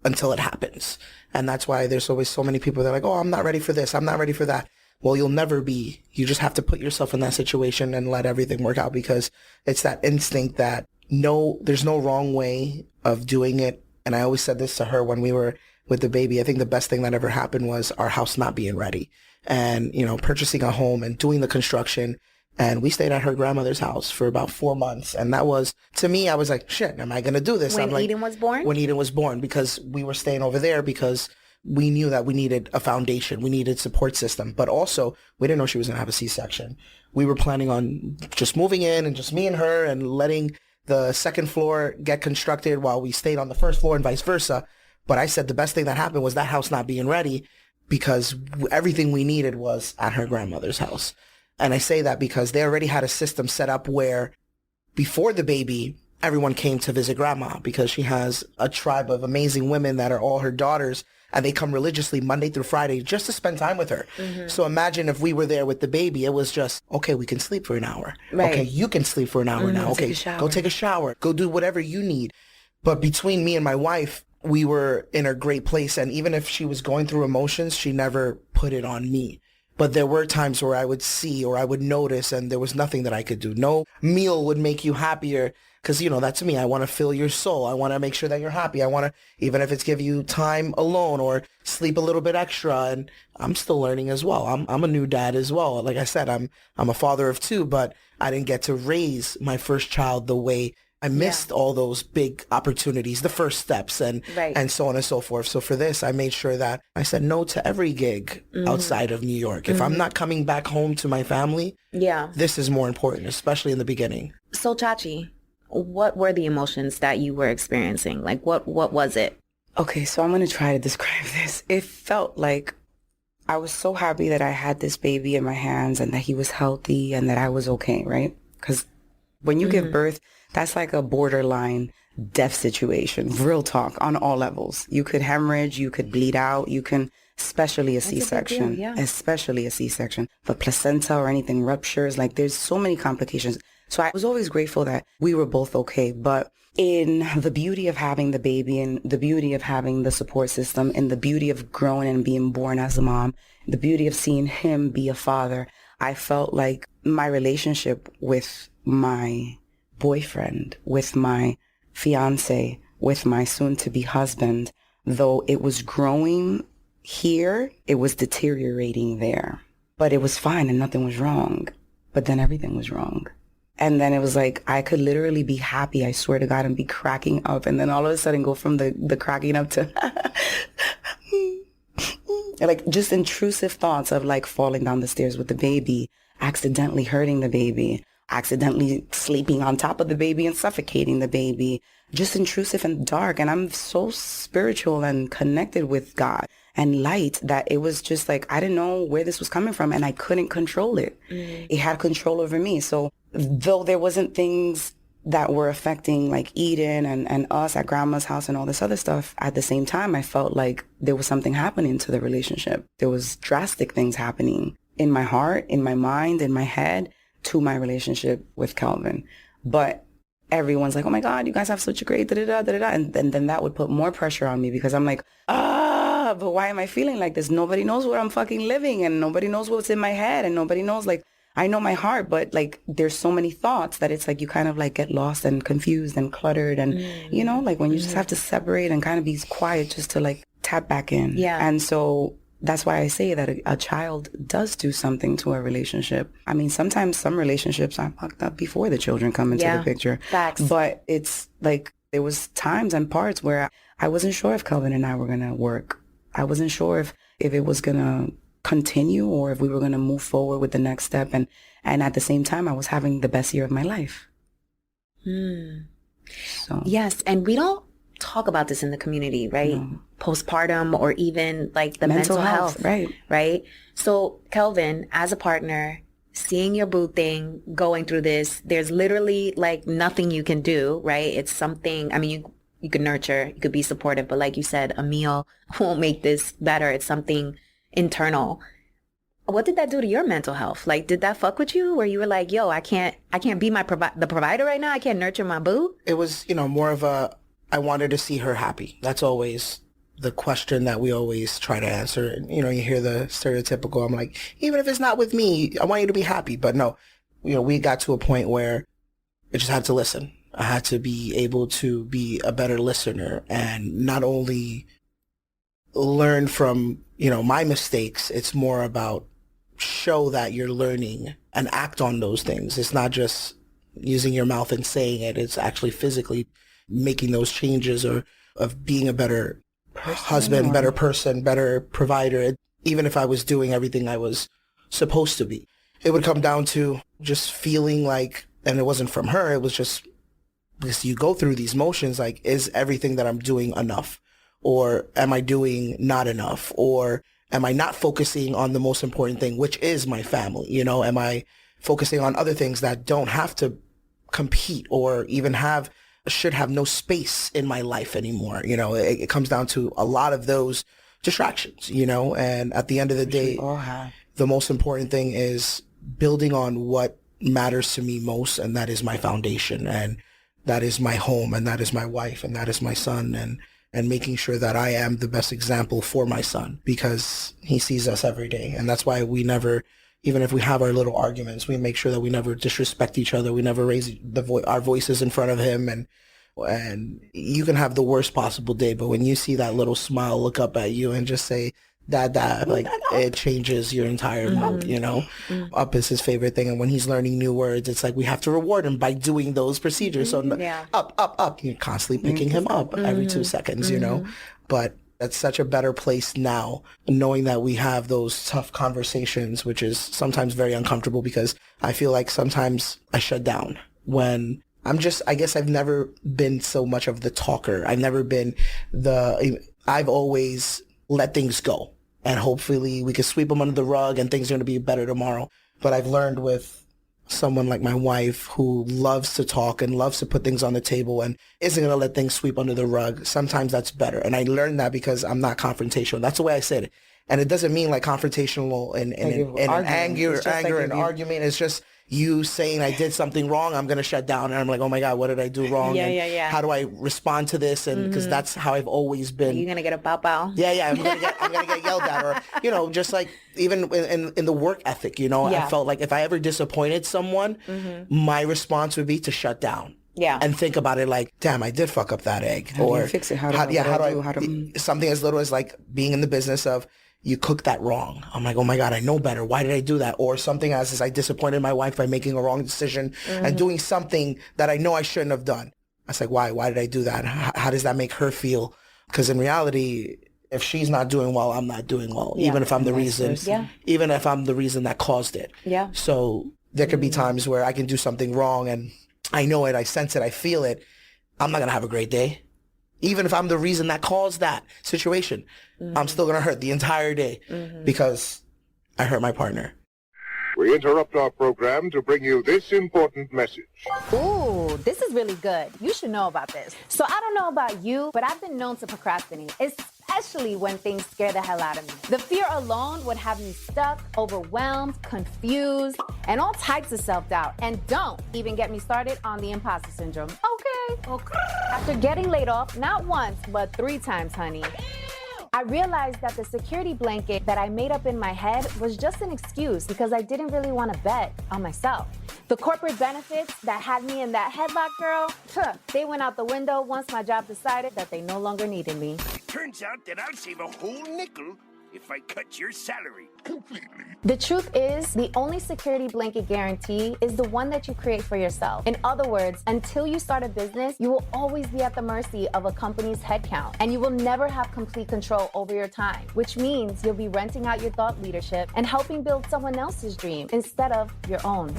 [SPEAKER 5] until it happens. And that's why there's always so many people that are like, oh, I'm not ready for this. I'm not ready for that. Well, you'll never be. You just have to put yourself in that situation and let everything work out, because it's that instinct that there's no wrong way of doing it. And I always said this to her when we were with the baby. I think the best thing that ever happened was our house not being ready and, purchasing a home and doing the construction. And we stayed at her grandmother's house for about 4 months. And that was, to me, I was like, shit, am I going to do this?
[SPEAKER 2] When Eden was born?
[SPEAKER 5] When Eden was born, because we were staying over there because we knew that we needed a foundation. We needed support system. But also, we didn't know she was going to have a C-section. We were planning on just moving in and just me and her and letting the second floor get constructed while we stayed on the first floor and vice versa. But I said the best thing that happened was that house not being ready, because everything we needed was at her grandmother's house. And I say that because they already had a system set up where before the baby, everyone came to visit grandma, because she has a tribe of amazing women that are all her daughters, and they come religiously Monday through Friday just to spend time with her. So imagine if we were there with the baby, it was just, okay, we can sleep for an hour.
[SPEAKER 2] Right.
[SPEAKER 5] Okay, you can sleep for an hour now. Okay, go take a shower. Go do whatever you need. But between me and my wife, we were in a great place. And even if she was going through emotions, she never put it on me. But there were times where I would see or I would notice, and there was nothing that I could do. No meal would make you happier, because, that's me. I want to fill your soul. I want to make sure that you're happy. I want to, even if it's give you time alone or sleep a little bit extra. And I'm still learning as well. I'm a new dad as well. Like I said, I'm a father of 2, but I didn't get to raise my first child the way I missed all those big opportunities, the first steps, and so on and so forth. So for this, I made sure that I said no to every gig outside of New York. If I'm not coming back home to my family, this is more important, especially in the beginning.
[SPEAKER 2] So Chachi, what were the emotions that you were experiencing? Like, what was it?
[SPEAKER 4] Okay, so I'm going to try to describe this. It felt like I was so happy that I had this baby in my hands and that he was healthy and that I was okay, right? Because when you give birth, that's like a borderline death situation, real talk, on all levels. You could hemorrhage, you could bleed out, you can, especially a C-section, especially a C-section. But placenta or anything ruptures, like there's so many complications. So I was always grateful that we were both okay. But in the beauty of having the baby and the beauty of having the support system and the beauty of growing and being born as a mom, the beauty of seeing him be a father, I felt like my relationship with my boyfriend, with my fiance, with my soon-to-be husband, though it was growing here, it was deteriorating there. But it was fine and nothing was wrong. But then everything was wrong. And then it was like, I could literally be happy, I swear to God, and be cracking up. And then all of a sudden go from the cracking up to like just intrusive thoughts of like falling down the stairs with the baby, accidentally hurting the baby, accidentally sleeping on top of the baby and suffocating the baby, just intrusive and dark. And I'm so spiritual and connected with God and light that it was just like, I didn't know where this was coming from and I couldn't control it. It had control over me. So though there wasn't things that were affecting like Eden and us at grandma's house and all this other stuff, at the same time, I felt like there was something happening to the relationship. There was drastic things happening in my heart, in my mind, in my head to my relationship with Kelvin. But everyone's like, oh my God, you guys have such a great da-da-da, da-da-da. And then that would put more pressure on me because I'm like, but why am I feeling like this? Nobody knows where I'm fucking living and nobody knows what's in my head and nobody knows, like, I know my heart, but like there's so many thoughts that it's like you kind of like get lost and confused and cluttered and, you know, like when you just have to separate and kind of be quiet just to like tap back in. Yeah. And so that's why I say that a child does do something to a relationship. I mean, sometimes some relationships are fucked up before the children come into the picture. Facts. But it's like there was times and parts where I wasn't sure if Kelvin and I were going to work. I wasn't sure if it was going to continue or if we were going to move forward with the next step. And at the same time, I was having the best year of my life. So. Yes. And we don't talk about this in the community, right? No. Postpartum or even like the mental health. Right. So Kelvin, as a partner, seeing your boo thing, going through this, there's literally like nothing you can do, right? It's something, I mean, you could nurture, you could be supportive, but like you said, a meal won't make this better. It's something internal. What did that do to your mental health? Like, did that fuck with you where you were like, yo, I can't be the provider right now. I can't nurture my boo?
[SPEAKER 5] It was, more of I wanted to see her happy. That's always the question that we always try to answer. And, you hear the stereotypical, I'm like, even if it's not with me, I want you to be happy. But no, we got to a point where I just had to listen. I had to be able to be a better listener and not only learn from, my mistakes. It's more about show that you're learning and act on those things. It's not just using your mouth and saying it. It's actually physically making those changes or of being a better husband, better person, better provider. Even if I was doing everything I was supposed to be, it would come down to just feeling like, and it wasn't from her, it was just because you go through these motions, like, is everything that I'm doing enough? Or am I doing not enough? Or am I not focusing on the most important thing, which is my family? Am I focusing on other things that don't have to compete or even should have no space in my life anymore? It comes down to a lot of those distractions, and at the end of the day, the most important thing is building on what matters to me most. And that is my foundation. And that is my home. And that is my wife. And that is my son. And making sure that I am the best example for my son because he sees us every day. And that's why we never, even if we have our little arguments, we make sure that we never disrespect each other. We never raise our voices in front of him. And you can have the worst possible day, but when you see that little smile look up at you and just say, Dad, like it changes your entire mood, Up is his favorite thing. And when he's learning new words, it's like we have to reward him by doing those procedures. So up, you're constantly picking him up every 2 seconds, But that's such a better place now, knowing that we have those tough conversations, which is sometimes very uncomfortable because I feel like sometimes I shut down when I guess I've never been so much of the talker. I've never been I've always let things go. And hopefully we can sweep them under the rug and things are going to be better tomorrow. But I've learned with someone like my wife who loves to talk and loves to put things on the table and isn't going to let things sweep under the rug. Sometimes that's better. And I learned that because I'm not confrontational. That's the way I said it. And it doesn't mean like confrontational in anger and argument. It's just you saying I did something wrong, I'm going to shut down. And I'm like, oh my God, what did I do wrong? How do I respond to this? And because that's how I've always been.
[SPEAKER 2] You're going to get a bow.
[SPEAKER 5] Yeah. I'm going to get yelled at or, just like even in the work ethic, I felt like if I ever disappointed someone, my response would be to shut down. Yeah. And think about it like, damn, I did fuck up that egg.
[SPEAKER 4] How do you fix it? How do I
[SPEAKER 5] something as little as like being in the business of, you cook that wrong. I'm like, oh my God, I know better. Why did I do that? Or something as is I disappointed my wife by making a wrong decision and doing something that I know I shouldn't have done. I was like, why? Why did I do that? How does that make her feel? Because in reality, if she's not doing well, I'm not doing well, even if I'm the reason, even if I'm the reason that caused it.
[SPEAKER 2] Yeah.
[SPEAKER 5] So there could be times where I can do something wrong and I know it, I sense it, I feel it. I'm not going to have a great day. Even if I'm the reason that caused that situation, I'm still going to hurt the entire day because I hurt my partner.
[SPEAKER 1] We interrupt our program to bring you this important message.
[SPEAKER 2] Ooh, this is really good. You should know about this. So I don't know about you, but I've been known to procrastinate, especially when things scare the hell out of me. The fear alone would have me stuck, overwhelmed, confused, and all types of self-doubt. And don't even get me started on the imposter syndrome. Okay. After getting laid off, not once, but 3 times, honey, I realized that the security blanket that I made up in my head was just an excuse because I didn't really want to bet on myself. The corporate benefits that had me in that headlock, girl, they went out the window once my job decided that they no longer needed me.
[SPEAKER 3] Turns out that I'll save a whole nickel if I cut your salary completely.
[SPEAKER 2] The truth is, the only security blanket guarantee is the one that you create for yourself. In other words, until you start a business, you will always be at the mercy of a company's headcount, and you will never have complete control over your time, which means you'll be renting out your thought leadership and helping build someone else's dream instead of your own.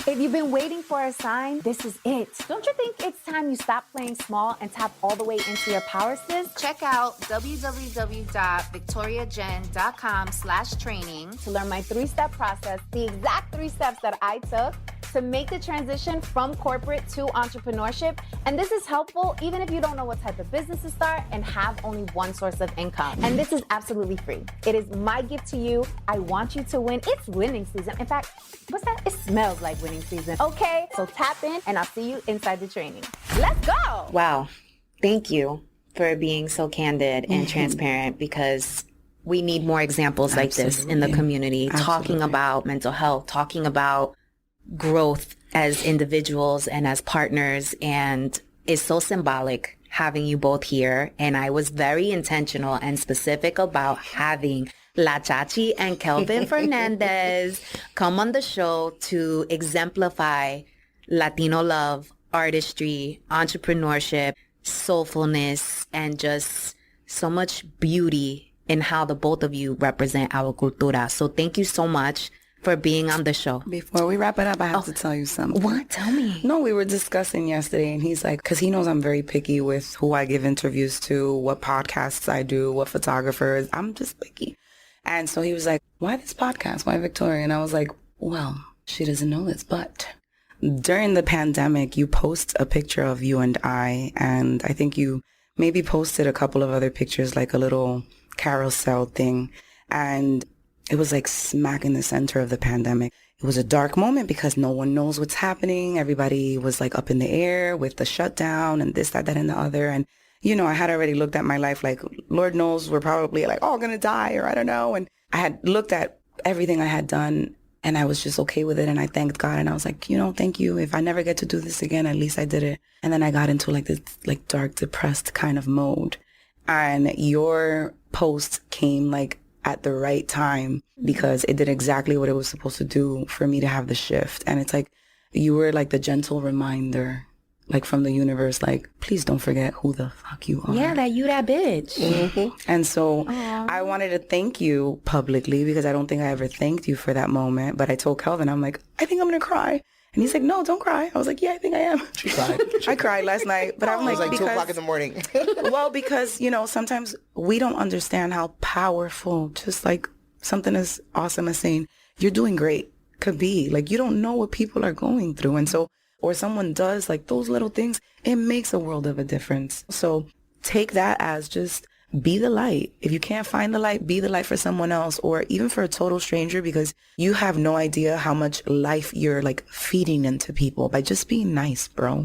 [SPEAKER 2] If you've been waiting for a sign, this is it. Don't you think it's time you stop playing small and tap all the way into your power, sis? Check out www.victoriajen.com/training to learn my 3-step process, the exact 3 steps that I took to make the transition from corporate to entrepreneurship. And this is helpful even if you don't know what type of business to start and have only one source of income. And this is absolutely free. It is my gift to you. I want you to win. It's winning season. In fact, what's that? It smells like winning season. Okay, so tap in and I'll see you inside the training. Let's go.
[SPEAKER 4] Wow. Thank you for being so candid and transparent, because we need more examples like this in the community, talking about mental health, talking about growth as individuals and as partners. And it's so symbolic having you both here. And I was very intentional and specific about having La Chachi and Kelvin Fernandez come on the show to exemplify Latino love, artistry, entrepreneurship, soulfulness, and just so much beauty in how the both of you represent our cultura. So thank you so much for being on the show.
[SPEAKER 6] Before we wrap it up, I have to tell you something.
[SPEAKER 4] What? Tell me.
[SPEAKER 6] No, we were discussing yesterday, and he's like, because he knows I'm very picky with who I give interviews to, what podcasts I do, what photographers. I'm just picky. And so he was like, why this podcast? Why Victoria? And I was like, well, she doesn't know this, but during the pandemic, you post a picture of you and I think you maybe posted a couple of other pictures, like a little carousel thing. And it was like smack in the center of the pandemic. It was a dark moment because no one knows what's happening. Everybody was like up in the air with the shutdown and this, that, and the other. And, you know, I had already looked at my life like, Lord knows we're probably like all going to die, or I don't know. And I had looked at everything I had done and I was just okay with it. And I thanked God. And I was like, you know, thank you. If I never get to do this again, at least I did it. And then I got into like this like dark, depressed kind of mode. And your post came like at the right time because it did exactly what it was supposed to do for me to have the shift. And it's like, you were like the gentle reminder, like from the universe, like, please don't forget who the fuck you are.
[SPEAKER 4] Yeah, that you that bitch.
[SPEAKER 6] Mm-hmm. And so I wanted to thank you publicly because I don't think I ever thanked you for that moment. But I told Kelvin, I'm like, I think I'm going to cry. And he's like, no, don't cry. I was like, yeah, I think I am.
[SPEAKER 5] She cried.
[SPEAKER 6] I cried last night, but I'm like,
[SPEAKER 5] it was like 2 o'clock in the morning.
[SPEAKER 6] Well, because, you know, sometimes we don't understand how powerful just like something as awesome as saying, you're doing great could be. Like, you don't know what people are going through. And so, or someone does, like those little things, it makes a world of a difference. So take that as just be the light. If you can't find the light, be the light for someone else, or even for a total stranger, because you have no idea how much life you're like feeding into people by just being nice, bro.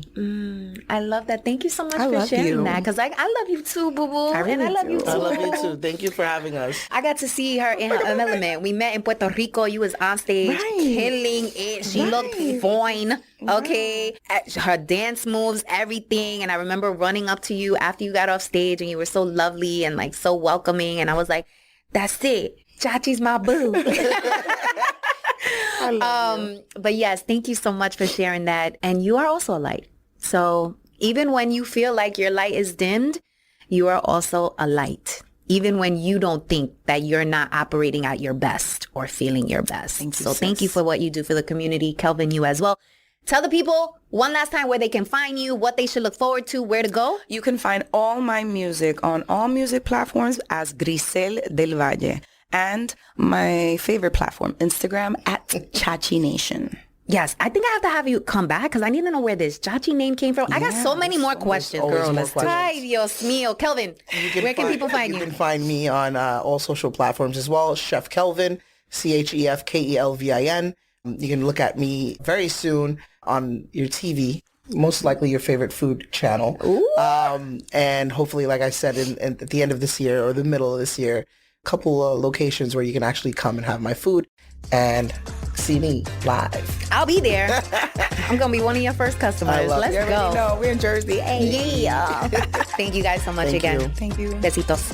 [SPEAKER 4] I love that. Thank you so much for sharing that, because I love you too, boo-boo.
[SPEAKER 6] Really
[SPEAKER 4] and I love you too.
[SPEAKER 5] I love you too. Thank you for having us.
[SPEAKER 4] I got to see her in her element. We met in Puerto Rico. You was on stage killing it. She looked fine. Okay. Her dance moves, everything. And I remember running up to you after you got off stage and you were so lovely and like so welcoming. And I was like, that's it.
[SPEAKER 2] Chachi's my boo.
[SPEAKER 5] I love you.
[SPEAKER 2] But yes, thank you so much for sharing that. And you are also a light. So even when you feel like your light is dimmed, you are also a light. Even when you don't think that you're not operating at your best or feeling your best. Thank you for what you do for the community. Kelvin, you as well. Tell the people one last time where they can find you, what they should look forward to, where to go.
[SPEAKER 6] You can find all my music on all music platforms as Grizel del Valle. And my favorite platform, Instagram, at Chachi Nation.
[SPEAKER 2] Yes, I think I have to have you come back because I need to know where this Chachi name came from. I got so many more questions, girl. Ay, Dios mío. Kelvin, where can people find you?
[SPEAKER 5] You can find me on all social platforms as well. Chef Kelvin, ChefKelvin. You can look at me very soon on your TV, most likely your favorite food channel. And hopefully, like I said, at the end of this year or the middle of this year, a couple of locations where you can actually come and have my food and see me live.
[SPEAKER 2] I'll be there. I'm going to be one of your first customers. Let's go.
[SPEAKER 6] No, we're in Jersey. Hey.
[SPEAKER 2] Yeah. Thank you guys so much again.
[SPEAKER 6] Thank you.
[SPEAKER 2] Besitos.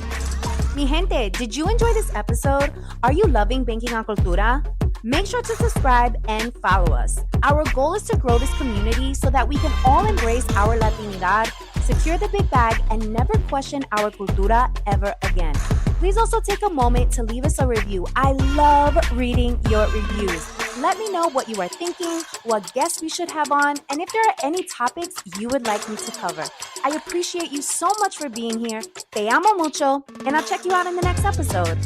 [SPEAKER 2] Mi gente, did you enjoy this episode? Are you loving Banking on Cultura? Make sure to subscribe and follow us. Our goal is to grow this community so that we can all embrace our Latinidad, secure the big bag, and never question our cultura ever again. Please also take a moment to leave us a review. I love reading your reviews. Let me know what you are thinking, what guests we should have on, and if there are any topics you would like me to cover. I appreciate you so much for being here. Te amo mucho, and I'll check you out in the next episode.